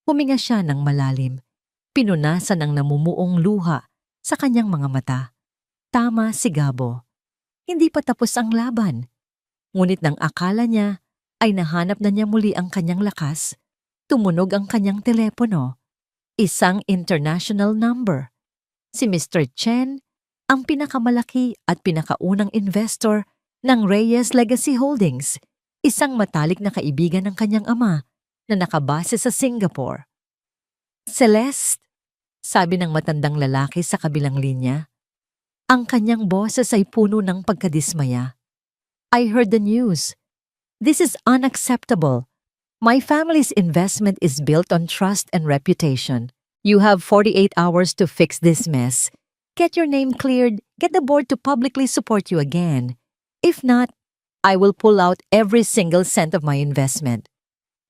Huminga siya ng malalim. Pinunasan ang namumuong luha sa kanyang mga mata. Tama si Gabo. Hindi pa tapos ang laban. Ngunit nang akala niya ay nahanap na niya muli ang kanyang lakas, tumunog ang kanyang telepono. Isang international number. Si Mr. Chen, ang pinakamalaki at pinakaunang investor ng Reyes Legacy Holdings, isang matalik na kaibigan ng kanyang ama na nakabase sa Singapore. Celeste, sabi ng matandang lalaki sa kabilang linya. Ang kanyang boses ay puno ng pagkadismaya. I heard the news. This is unacceptable. My family's investment is built on trust and reputation. You have 48 hours to fix this mess. Get your name cleared, get the board to publicly support you again. If not, I will pull out every single cent of my investment.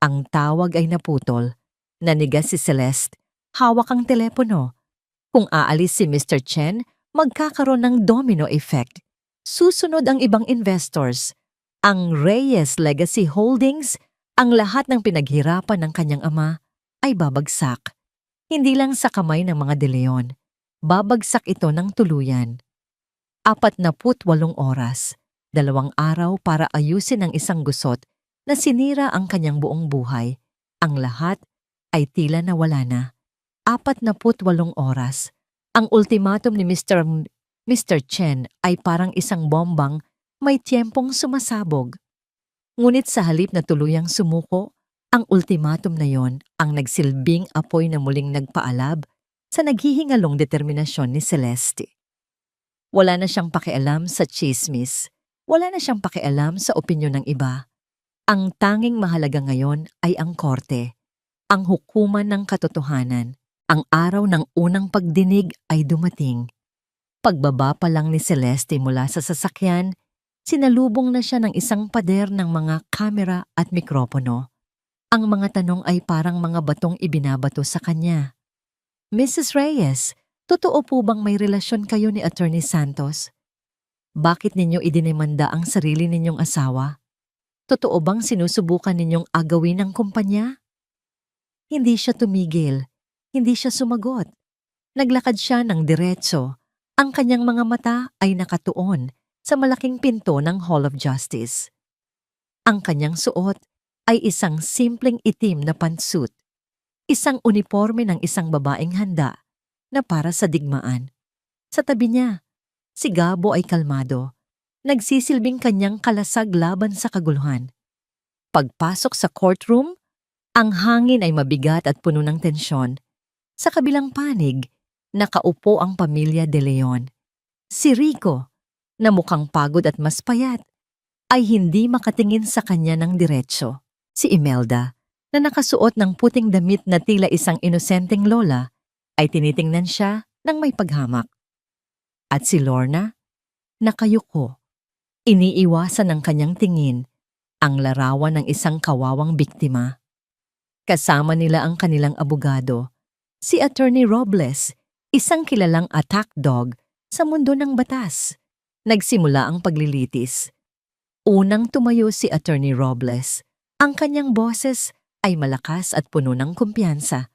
Ang tawag ay naputol. Nanigas si Celeste. Hawak ang telepono. Kung aalis si Mr. Chen, magkakaroon ng domino effect. Susunod ang ibang investors. Ang Reyes Legacy Holdings, ang lahat ng pinaghirapan ng kanyang ama, ay babagsak. Hindi lang sa kamay ng mga De Leon. Babagsak ito ng tuluyan. 48 oras, 2 araw para ayusin ang isang gusot na sinira ang kanyang buong buhay. Ang lahat ay tila nawala na. 48 oras. Ang ultimatum ni Mr. Chen ay parang isang bombang may tiyempong sumasabog. Ngunit sa halip na tuluyang sumuko, ang ultimatum na yon ang nagsilbing apoy na muling nagpaalab sa naghihingalong determinasyon ni Celeste. Wala na siyang pakialam sa chismis. Wala na siyang pakialam sa opinyon ng iba. Ang tanging mahalaga ngayon ay ang korte, ang hukuman ng katotohanan. Ang araw ng unang pagdinig ay dumating. Pagbaba pa lang ni Celeste mula sa sasakyan, sinalubong na siya ng isang pader ng mga kamera at mikropono. Ang mga tanong ay parang mga batong ibinabato sa kanya. Mrs. Reyes, totoo po bang may relasyon kayo ni Attorney Santos? Bakit ninyo idinimanda ang sarili ninyong asawa? Totoo bang sinusubukan ninyong agawin ang kumpanya? Hindi siya tumigil. Hindi siya sumagot. Naglakad siya ng diretso. Ang kanyang mga mata ay nakatuon sa malaking pinto ng Hall of Justice. Ang kanyang suot ay isang simpleng itim na pantsuit. Isang uniforme ng isang babaeng handa na para sa digmaan. Sa tabi niya, si Gabo ay kalmado. Nagsisilbing kanyang kalasag laban sa kaguluhan. Pagpasok sa courtroom, ang hangin ay mabigat at puno ng tensyon. Sa kabilang panig, nakaupo ang pamilya De Leon. Si Rico, na mukhang pagod at mas payat, ay hindi makatingin sa kanya ng diretso. Si Imelda, na nakasuot ng puting damit na tila isang inosenteng lola, ay tinitingnan siya ng may paghamak. At si Lorna, nakayuko. Iniiwasan ng kanyang tingin ang larawan ng isang kawawang biktima. Kasama nila ang kanilang abogado, si Attorney Robles, isang kilalang attack dog sa mundo ng batas. Nagsimula ang paglilitis. Unang tumayo si Attorney Robles. Ang kanyang boses ay malakas at puno ng kumpiyansa.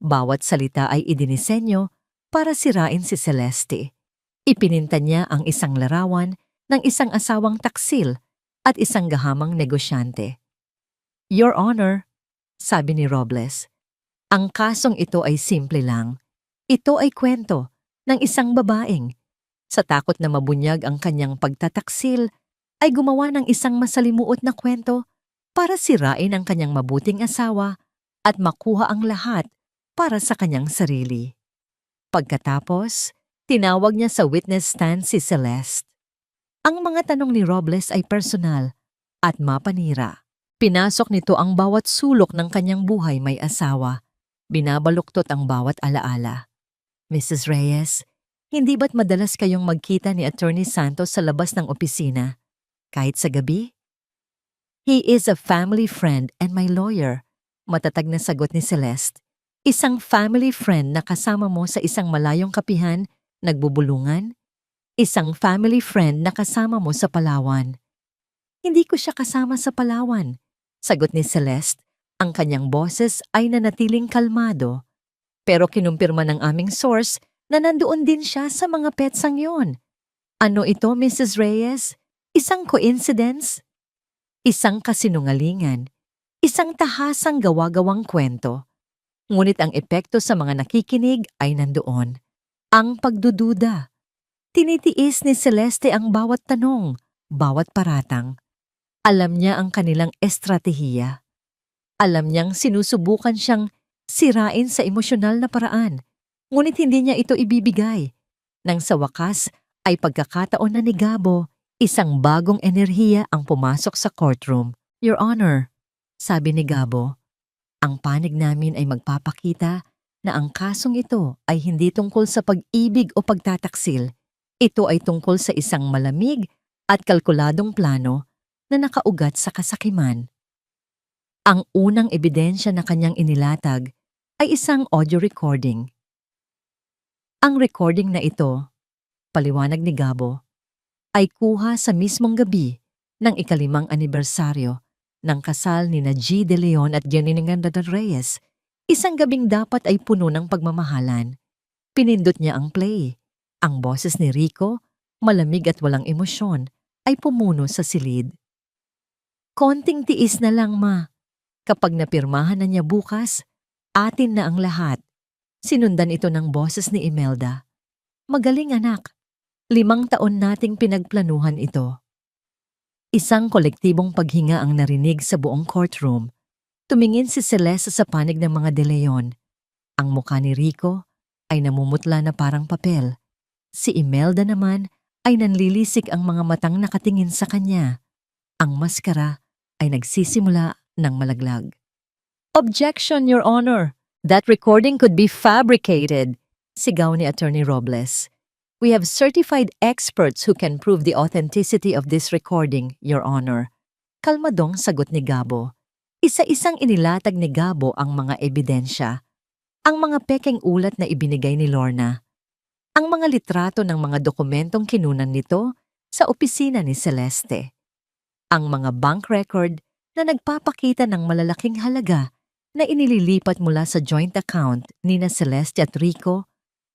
Bawat salita ay idinisenyo para sirain si Celeste. Ipininta niya ang isang larawan ng isang asawang taksil at isang gahamang negosyante. Your Honor, sabi ni Robles, ang kasong ito ay simple lang. Ito ay kwento ng isang babaeng. Sa takot na mabunyag ang kanyang pagtataksil, ay gumawa ng isang masalimuot na kwento para sirain ang kanyang mabuting asawa at makuha ang lahat para sa kanyang sarili. Pagkatapos, tinawag niya sa witness stand si Celeste. Ang mga tanong ni Robles ay personal at mapanira. Pinasok nito ang bawat sulok ng kanyang buhay may asawa. Binabaluktot ang bawat alaala. Mrs. Reyes, hindi ba't madalas kayong magkita ni Attorney Santos sa labas ng opisina? Kahit sa gabi? He is a family friend and my lawyer, matatag na sagot ni Celeste. Isang family friend na kasama mo sa isang malayong kapihan, nagbubulungan? Isang family friend na kasama mo sa Palawan. Hindi ko siya kasama sa Palawan, sagot ni Celeste. Ang kanyang boses ay nanatiling kalmado. Pero kinumpirma ng aming source na nandoon din siya sa mga petsang yon. Ano ito, Mrs. Reyes? Isang coincidence? Isang kasinungalingan? Isang tahasang gawa-gawang kwento? Ngunit ang epekto sa mga nakikinig ay nandoon. Ang pagdududa. Tinitiis ni Celeste ang bawat tanong, bawat paratang. Alam niya ang kanilang estratehiya. Alam niyang sinusubukan siyang Sirain sa emosyonal na paraan, ngunit hindi niya ito ibibigay. Nang sa wakas ay pagkakataon na ni Gabo, isang bagong enerhiya ang pumasok sa courtroom. Your Honor, sabi ni Gabo, ang panig namin ay magpapakita na ang kasong ito ay hindi tungkol sa pag-ibig o pagtataksil. Ito ay tungkol sa isang malamig at kalkuladong plano na nakaugat sa kasakiman. Ang unang ebidensya na kanyang inilatag ay isang audio recording. Ang recording na ito, paliwanag ni Gabo, ay kuha sa mismong gabi ng ikalimang anibersaryo ng kasal ni G. De Leon at Jenny Reyes. Isang gabing dapat ay puno ng pagmamahalan. Pinindot niya ang play. Ang boses ni Rico, malamig at walang emosyon, ay pumuno sa silid. Konting tiis na lang, ma. Kapag napirmahan na niya bukas, atin na ang lahat. Sinundan ito ng boses ni Imelda. Magaling anak. 5 taon nating pinagplanuhan ito. Isang kolektibong paghinga ang narinig sa buong courtroom. Tumingin si Celeste sa panig ng mga De Leon. Ang mukha ni Rico ay namumutla na parang papel. Si Imelda naman ay nanlilisik ang mga matang nakatingin sa kanya. Ang maskara ay nagsisimula ng malaglag. Objection, Your Honor! That recording could be fabricated, sigaw ni Attorney Robles. We have certified experts who can prove the authenticity of this recording, Your Honor. Kalmadong sagot ni Gabo. Isa-isang inilatag ni Gabo ang mga ebidensya. Ang mga pekeng ulat na ibinigay ni Lorna. Ang mga litrato ng mga dokumentong kinunan nito sa opisina ni Celeste. Ang mga bank record na nagpapakita ng malalaking halaga na inililipat mula sa joint account ni na Celeste at Rico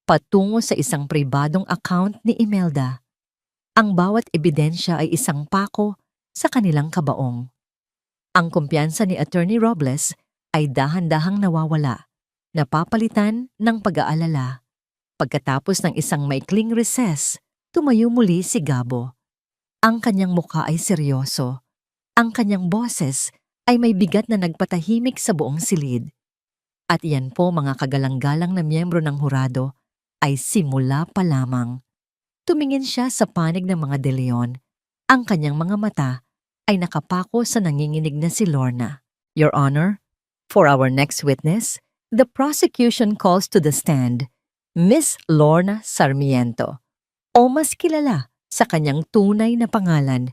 patungo sa isang pribadong account ni Imelda. Ang bawat ebidensya ay isang pako sa kanilang kabaong. Ang kumpiyansa ni Attorney Robles ay dahan-dahang nawawala, napapalitan ng pag-aalala. Pagkatapos ng isang maikling recess, tumayo muli si Gabo. Ang kanyang mukha ay seryoso. Ang kanyang boses ay may bigat na nagpatahimik sa buong silid. At iyan po mga kagalang-galang na miyembro ng hurado ay simula pa lamang. Tumingin siya sa panig ng mga De Leon. Ang kanyang mga mata ay nakapako sa nanginginig na si Lorna. Your Honor, for our next witness, the prosecution calls to the stand Miss Lorna Sarmiento, o mas kilala sa kanyang tunay na pangalan,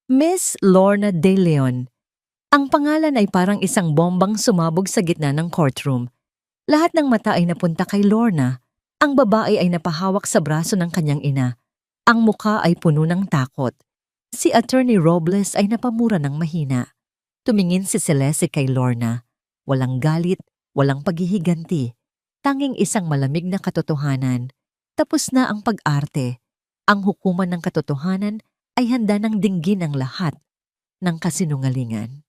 Miss Lorna De Leon. Ang pangalan ay parang isang bombang sumabog sa gitna ng courtroom. Lahat ng mata ay napunta kay Lorna. Ang babae ay napahawak sa braso ng kanyang ina. Ang mukha ay puno ng takot. Si Attorney Robles ay napamura ng mahina. Tumingin si Celeste kay Lorna. Walang galit, walang paghihiganti. Tanging isang malamig na katotohanan. Tapos na ang pag-arte. Ang hukuman ng katotohanan ay handa ng dinggin ang lahat ng kasinungalingan.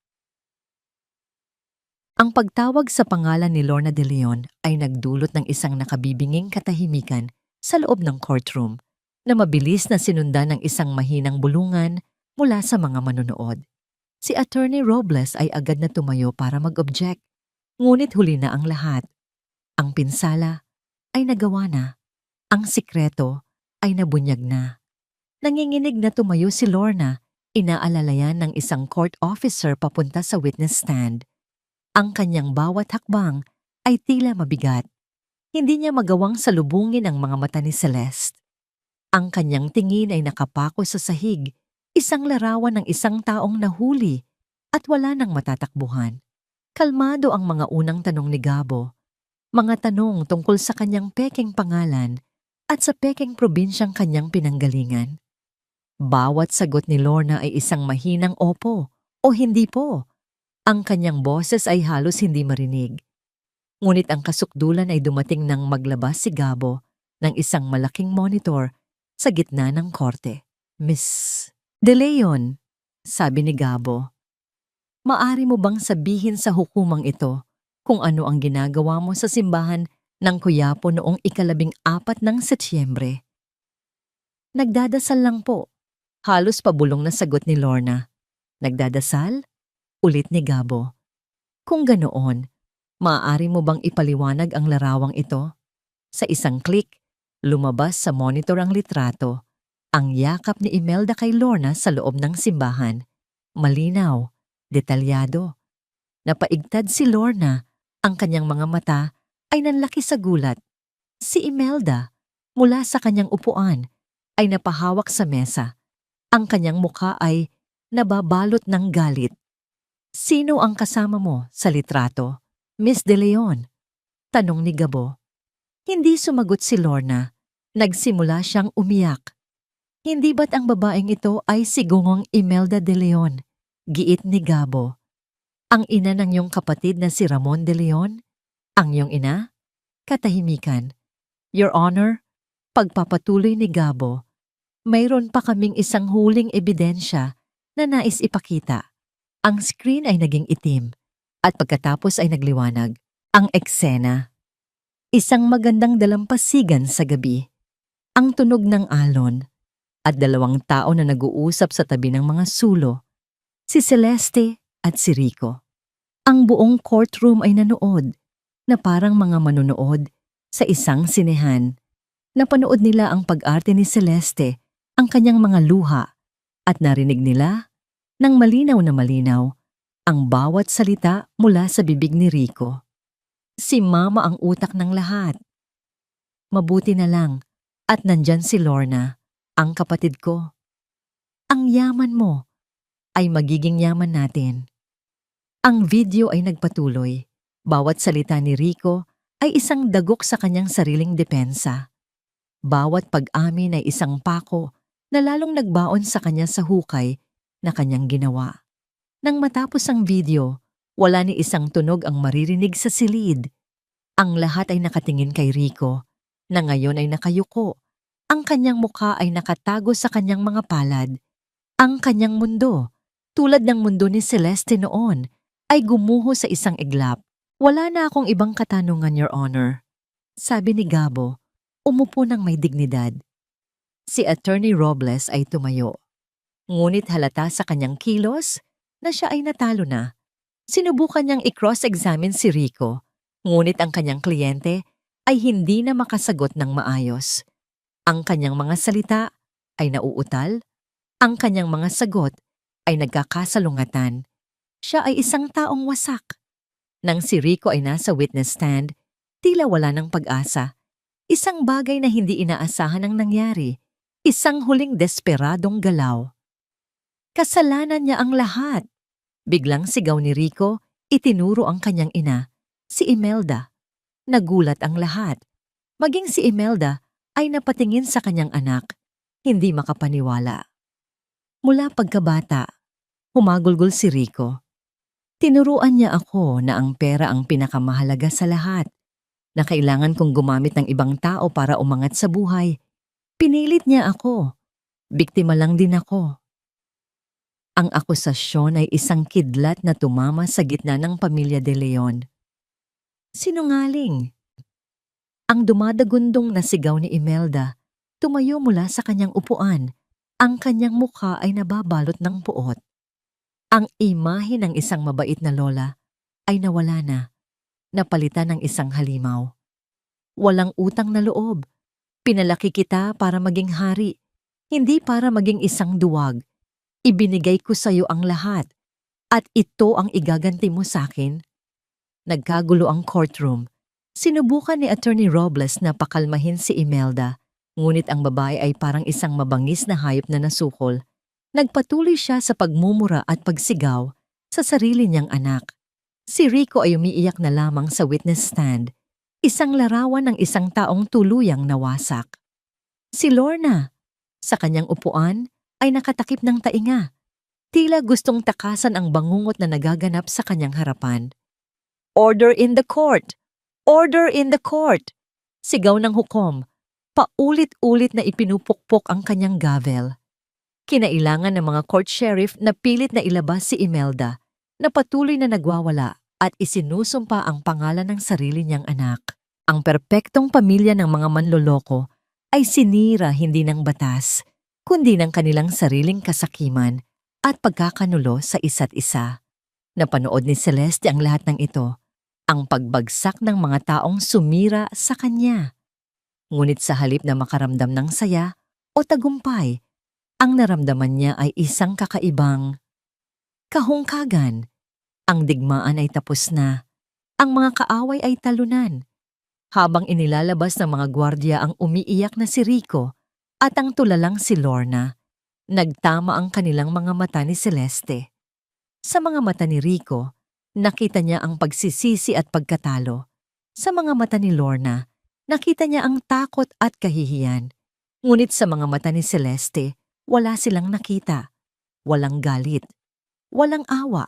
Ang pagtawag sa pangalan ni Lorna De Leon ay nagdulot ng isang nakabibinging katahimikan sa loob ng courtroom na mabilis na sinundan ng isang mahinang bulungan mula sa mga manonood. Si Attorney Robles ay agad na tumayo para mag-object, ngunit huli na ang lahat. Ang pinsala ay nagawa na. Ang sikreto ay nabunyag na. Nanginginig na tumayo si Lorna, inaalalayan ng isang court officer papunta sa witness stand. Ang kanyang bawat hakbang ay tila mabigat. Hindi niya magawang salubungin ang mga mata ni Celeste. Ang kanyang tingin ay nakapako sa sahig, isang larawan ng isang taong nahuli at wala nang matatakbuhan. Kalmado ang mga unang tanong ni Gabo. Mga tanong tungkol sa kanyang pekeng pangalan at sa pekeng probinsyang kanyang pinanggalingan. Bawat sagot ni Lorna ay isang mahinang opo o hindi po. Ang kanyang boses ay halos hindi marinig. Ngunit ang kasukdulan ay dumating nang maglabas si Gabo ng isang malaking monitor sa gitna ng korte. Miss De Leon, sabi ni Gabo, maari mo bang sabihin sa hukumang ito kung ano ang ginagawa mo sa simbahan ng Quiapo noong 14 ng Setyembre? Nagdadasal lang po. Halos pabulong na sagot ni Lorna. Nagdadasal? Ulit ni Gabo. Kung ganoon, Maaari mo bang ipaliwanag ang larawang ito? Sa isang click, lumabas sa monitor ang litrato, ang yakap ni Imelda kay Lorna sa loob ng simbahan. Malinaw, detalyado. Napaigtad si Lorna, ang kanyang mga mata ay nanlaki sa gulat. Si Imelda, mula sa kanyang upuan, ay napahawak sa mesa. Ang kanyang mukha ay nababalot ng galit. "Sino ang kasama mo sa litrato, Miss De Leon?" tanong ni Gabo. Hindi sumagot si Lorna. Nagsimula siyang umiyak. "Hindi ba't ang babaeng ito ay si Gungong Imelda De Leon?" giit ni Gabo. "Ang ina ng iyong kapatid na si Ramon De Leon? Ang iyong ina?" Katahimikan. "Your Honor," pagpapatuloy ni Gabo, "mayroon pa kaming isang huling ebidensya na nais ipakita." Ang screen ay naging itim at pagkatapos ay nagliwanag. Ang eksena. Isang magandang dalampasigan sa gabi. Ang tunog ng alon at dalawang tao na nag-uusap sa tabi ng mga sulo. Si Celeste at si Rico. Ang buong courtroom ay nanood na parang mga manonood sa isang sinehan. Napanood nila ang pag-arte ni Celeste, ang kanyang mga luha, at narinig nila ng malinaw na malinaw ang bawat salita mula sa bibig ni Rico. Si Mama ang utak ng lahat. Mabuti na lang at nandyan si Lorna, ang kapatid ko. Ang yaman mo ay magiging yaman natin. Ang video ay nagpatuloy. Bawat salita ni Rico ay isang dagok sa kanyang sariling depensa. Bawat pag-amin ay isang pako na lalong nagbaon sa kanya sa hukay na kanyang ginawa. Nang matapos ang video, wala ni isang tunog ang maririnig sa silid. Ang lahat ay nakatingin kay Rico, na ngayon ay nakayuko. Ang kanyang mukha ay nakatago sa kanyang mga palad. Ang kanyang mundo, tulad ng mundo ni Celeste noon, ay gumuho sa isang iglap. "Wala na akong ibang katanungan, Your Honor," sabi ni Gabo, umupo ng may dignidad. Si Attorney Robles ay tumayo. Ngunit halata sa kanyang kilos na siya ay natalo na. Sinubukan niyang i-cross-examine si Rico, ngunit ang kanyang kliyente ay hindi na makasagot ng maayos. Ang kanyang mga salita ay nauutal, ang kanyang mga sagot ay nagkakasalungatan. Siya ay isang taong wasak. Nang si Rico ay nasa witness stand, tila wala ng pag-asa. Isang bagay na hindi inaasahan ang nangyari. Isang huling desperadong galaw. Kasalanan niya ang lahat. Biglang sigaw ni Rico, itinuro ang kanyang ina, si Imelda. Nagulat ang lahat. Maging si Imelda ay napatingin sa kanyang anak, hindi makapaniwala. Mula pagkabata, humagulgol si Rico. Tinuruan niya ako na ang pera ang pinakamahalaga sa lahat, na kailangan kong gumamit ng ibang tao para umangat sa buhay. Pinilit niya ako. Biktima lang din ako. Ang akusasyon ay isang kidlat na tumama sa gitna ng pamilya De Leon. Sinungaling. Ang dumadagundong na sigaw ni Imelda, tumayo mula sa kanyang upuan. Ang kanyang mukha ay nababalot ng puot. Ang imahe ng isang mabait na lola ay nawala na, napalitan ng isang halimaw. Walang utang na loob. Pinalaki kita para maging hari, hindi para maging isang duwag. Ibinigay ko sa iyo ang lahat, at ito ang igaganti mo sa akin. Nagkagulo ang courtroom. Sinubukan ni Attorney Robles na pakalmahin si Imelda, ngunit ang babae ay parang isang mabangis na hayop na nasukol. Nagpatuloy siya sa pagmumura at pagsigaw sa sarili niyang anak. Si Rico ay umiiyak na lamang sa witness stand, isang larawan ng isang taong tuluyang nawasak. Si Lorna, sa kanyang upuan, ay nakatakip ng tainga. Tila gustong takasan ang bangungot na nagaganap sa kanyang harapan. "Order in the court! Order in the court!" Sigaw ng hukom. Paulit-ulit na ipinupukpok ang kanyang gavel. Kinailangan ng mga court sheriff na pilit na ilabas si Imelda, na patuloy na nagwawala at isinusumpa ang pangalan ng sarili niyang anak. Ang perpektong pamilya ng mga manloloko ay sinira hindi ng batas, kundi ng kanilang sariling kasakiman at pagkakanulo sa isa't isa. Napanood ni Celeste ang lahat ng ito. ang pagbagsak ng mga taong sumira sa kanya. Ngunit sa halip na makaramdam ng saya o tagumpay, ang naramdaman niya ay isang kakaibang kahungkagan. Ang digmaan ay tapos na. Ang mga kaaway ay talunan. Habang inilalabas ng mga gwardya ang umiiyak na si Rico at ang tulalang si Lorna, nagtama ang kanilang mga mata ni Celeste. Sa mga mata ni Rico, nakita niya ang pagsisisi at pagkatalo. Sa mga mata ni Lorna, nakita niya ang takot at kahihiyan. Ngunit sa mga mata ni Celeste, wala silang nakita. Walang galit. Walang awa.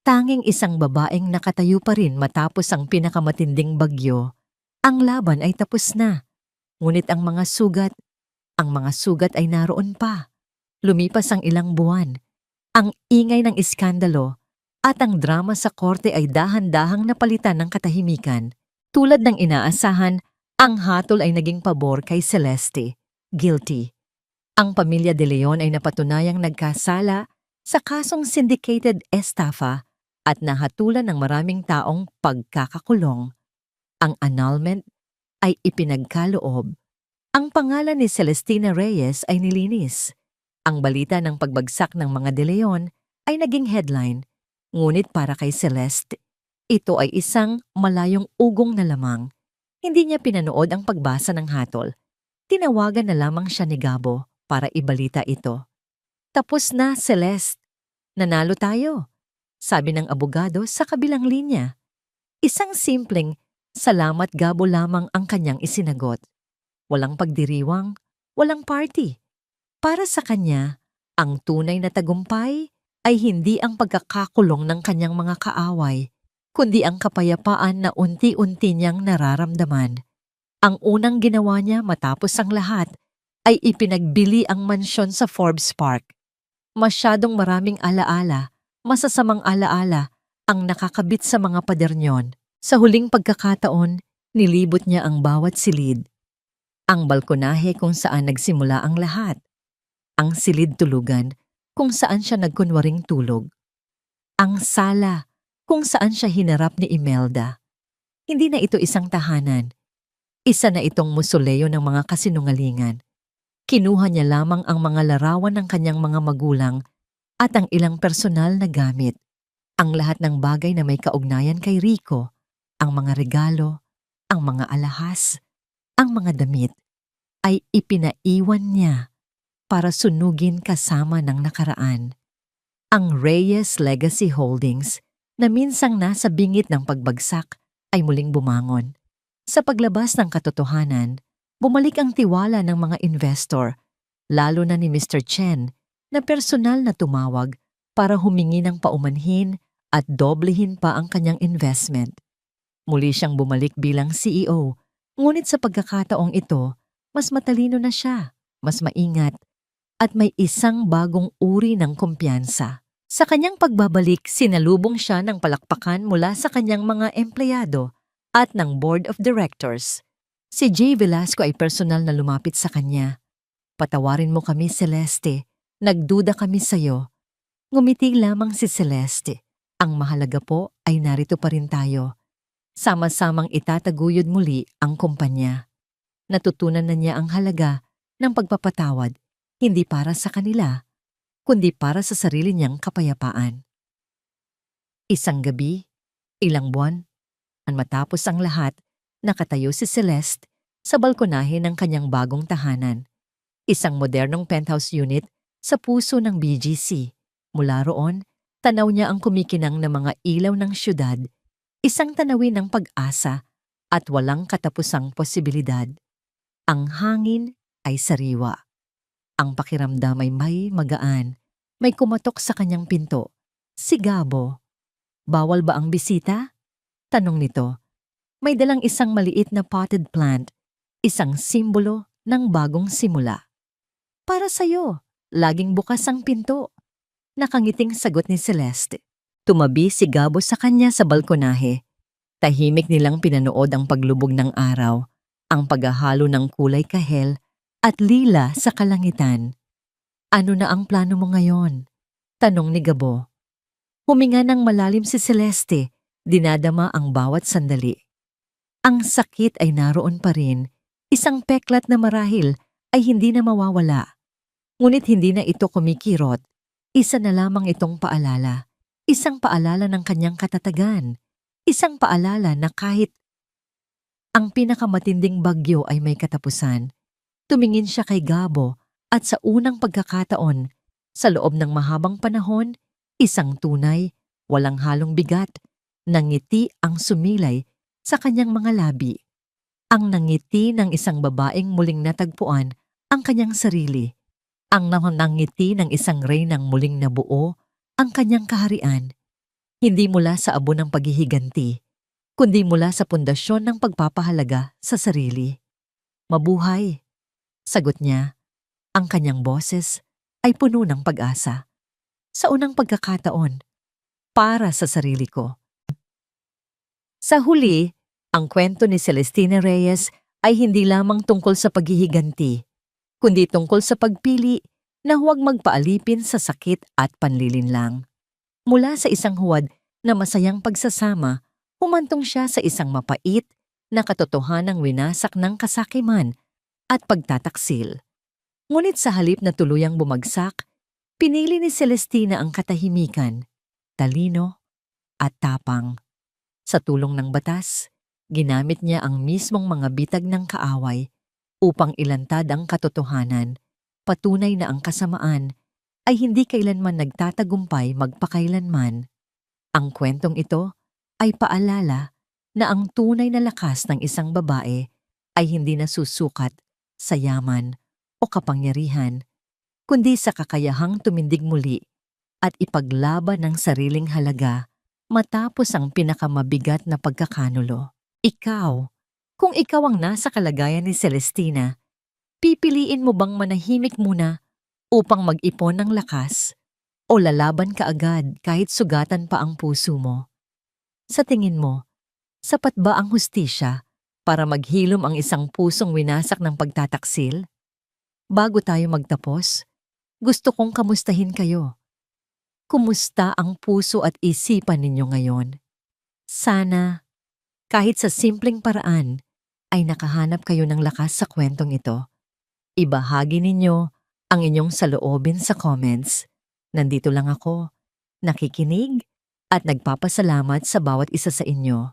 Tanging isang babaeng nakatayo pa rin matapos ang pinakamatinding bagyo. Ang laban ay tapos na. Ngunit ang mga sugat ay naroon pa. Lumipas ang ilang buwan. Ang ingay ng iskandalo at ang drama sa korte ay dahan-dahang napalitan ng katahimikan. Tulad ng inaasahan, ang hatol ay naging pabor kay Celeste. Guilty. Ang pamilya de Leon ay napatunayang nagkasala sa kasong syndicated estafa at nahatulan ng maraming taong pagkakakulong. Ang annulment ay ipinagkaloob. Ang pangalan ni Celestina Reyes ay nilinis. Ang balita ng pagbagsak ng mga de Leon ay naging headline, ngunit para kay Celeste, ito ay isang malayong ugong na lamang. Hindi niya pinanood ang pagbasa ng hatol. Tinawagan na lamang siya ni Gabo para ibalita ito. Tapos na, Celeste. Nanalo tayo, sabi ng abogado sa kabilang linya. Isang simpleng, salamat Gabo lamang ang kanyang isinagot. Walang pagdiriwang, walang party. Para sa kanya, ang tunay na tagumpay ay hindi ang pagkakakulong ng kanyang mga kaaway, kundi ang kapayapaan na unti-unti niyang nararamdaman. Ang unang ginawa niya matapos ang lahat ay ipinagbili ang mansyon sa Forbes Park. Masyadong maraming alaala, masasamang alaala ang nakakabit sa mga pader niyon. Sa huling pagkakataon, nilibot niya ang bawat silid. Ang balkonahe kung saan nagsimula ang lahat. Ang silid tulugan kung saan siya nagkunwaring tulog. Ang sala kung saan siya hinarap ni Imelda. Hindi na ito isang tahanan. Isa na itong musoleo ng mga kasinungalingan. Kinuha niya lamang ang mga larawan ng kanyang mga magulang at ang ilang personal na gamit. Ang lahat ng bagay na may kaugnayan kay Rico, ang mga regalo, ang mga alahas, ang mga damit, ay ipinaiwan niya para sunugin kasama ng nakaraan. Ang Reyes Legacy Holdings na minsang nasa bingit ng pagbagsak ay muling bumangon. Sa paglabas ng katotohanan, bumalik ang tiwala ng mga investor, lalo na ni Mr. Chen na personal na tumawag para humingi ng paumanhin at doblehin pa ang kanyang investment. Muli siyang bumalik bilang CEO, ngunit sa pagkakataong ito, mas matalino na siya, mas maingat, at may isang bagong uri ng kumpiyansa. Sa kanyang pagbabalik, sinalubong siya ng palakpakan mula sa kanyang mga empleyado at ng board of directors. Si Jay Velasco ay personal na lumapit sa kanya. Patawarin mo kami, Celeste. Nagduda kami sa'yo. Ngumiti lamang si Celeste. Ang mahalaga po ay narito pa rin tayo. Sama-samang itataguyod muli ang kumpanya. Natutunan na niya ang halaga ng pagpapatawad, hindi para sa kanila, kundi para sa sarili niyang kapayapaan. Isang gabi, ilang buwan, matapos ang lahat, nakatayo si Celeste sa balkonahe ng kanyang bagong tahanan. Isang modernong penthouse unit sa puso ng BGC. Mula roon, tanaw niya ang kumikinang na mga ilaw ng syudad, isang tanawin ng pag-asa at walang katapusang posibilidad. Ang hangin ay sariwa. Ang pakiramdam ay may magaan. May kumatok sa kanyang pinto. Si Gabo. Bawal ba ang bisita? Tanong nito. May dalang isang maliit na potted plant, isang simbolo ng bagong simula. Para sa'yo, laging bukas ang pinto. Nakangiting sagot ni Celeste. Tumabi si Gabo sa kanya sa balkonahe. Tahimik nilang pinanood ang paglubog ng araw, ang paghahalo ng kulay kahel at lila sa kalangitan. Ano na ang plano mo ngayon? Tanong ni Gabo. Huminga ng malalim si Celeste dinadama ang bawat sandali. Ang sakit ay naroon pa rin, isang peklat na marahil ay hindi na mawawala. Ngunit hindi na ito kumikirot, isa na lamang itong paalala. Isang paalala ng kanyang katatagan. Isang paalala na kahit ang pinakamatinding bagyo ay may katapusan, tumingin siya kay Gabo at sa unang pagkakataon, sa loob ng mahabang panahon, isang tunay, walang halong bigat, nangiti ang sumilay sa kanyang mga labi. Ang nangiti ng isang babaeng muling natagpuan ang kanyang sarili. Ang nangiti ng isang reynang muling nabuo ang kanyang kaharian. Hindi mula sa abo ng paghihiganti, kundi mula sa pundasyon ng pagpapahalaga sa sarili. Mabuhay, sagot niya. Ang kanyang boses ay puno ng pag-asa. Sa unang pagkakataon, para sa sarili ko. Sa huli, ang kwento ni Celestina Reyes ay hindi lamang tungkol sa paghihiganti, kundi tungkol sa pagpili na huwag magpaalipin sa sakit at panlilinlang. Mula sa isang huwad na masayang pagsasama, humantong siya sa isang mapait na katotohanang winasak ng kasakiman at pagtataksil. Ngunit sa halip na tuluyang bumagsak, pinili ni Celestina ang katahimikan, talino at tapang. Sa tulong ng batas, ginamit niya ang mismong mga bitag ng kaaway upang ilantad ang katotohanan, patunay na ang kasamaan ay hindi kailanman nagtatagumpay magpakailanman. Ang kwentong ito ay paalala na ang tunay na lakas ng isang babae ay hindi nasusukat sa yaman o kapangyarihan, kundi sa kakayahang tumindig muli at ipaglaban ng sariling halaga matapos ang pinakamabigat na pagkakanulo. Ikaw, kung ikaw ang nasa kalagayan ni Celestina, pipiliin mo bang manahimik muna upang mag-ipon ng lakas o lalaban ka agad kahit sugatan pa ang puso mo? Sa tingin mo, sapat ba ang hustisya para maghilom ang isang pusong winasak ng pagtataksil? Bago tayo magtapos, gusto kong kamustahin kayo. Kumusta ang puso at isipan ninyo ngayon? Sana, kahit sa simpleng paraan, ay nakahanap kayo ng lakas sa kwentong ito. Ibahagi ninyo ang inyong saloobin sa comments. Nandito lang ako, nakikinig at nagpapasalamat sa bawat isa sa inyo.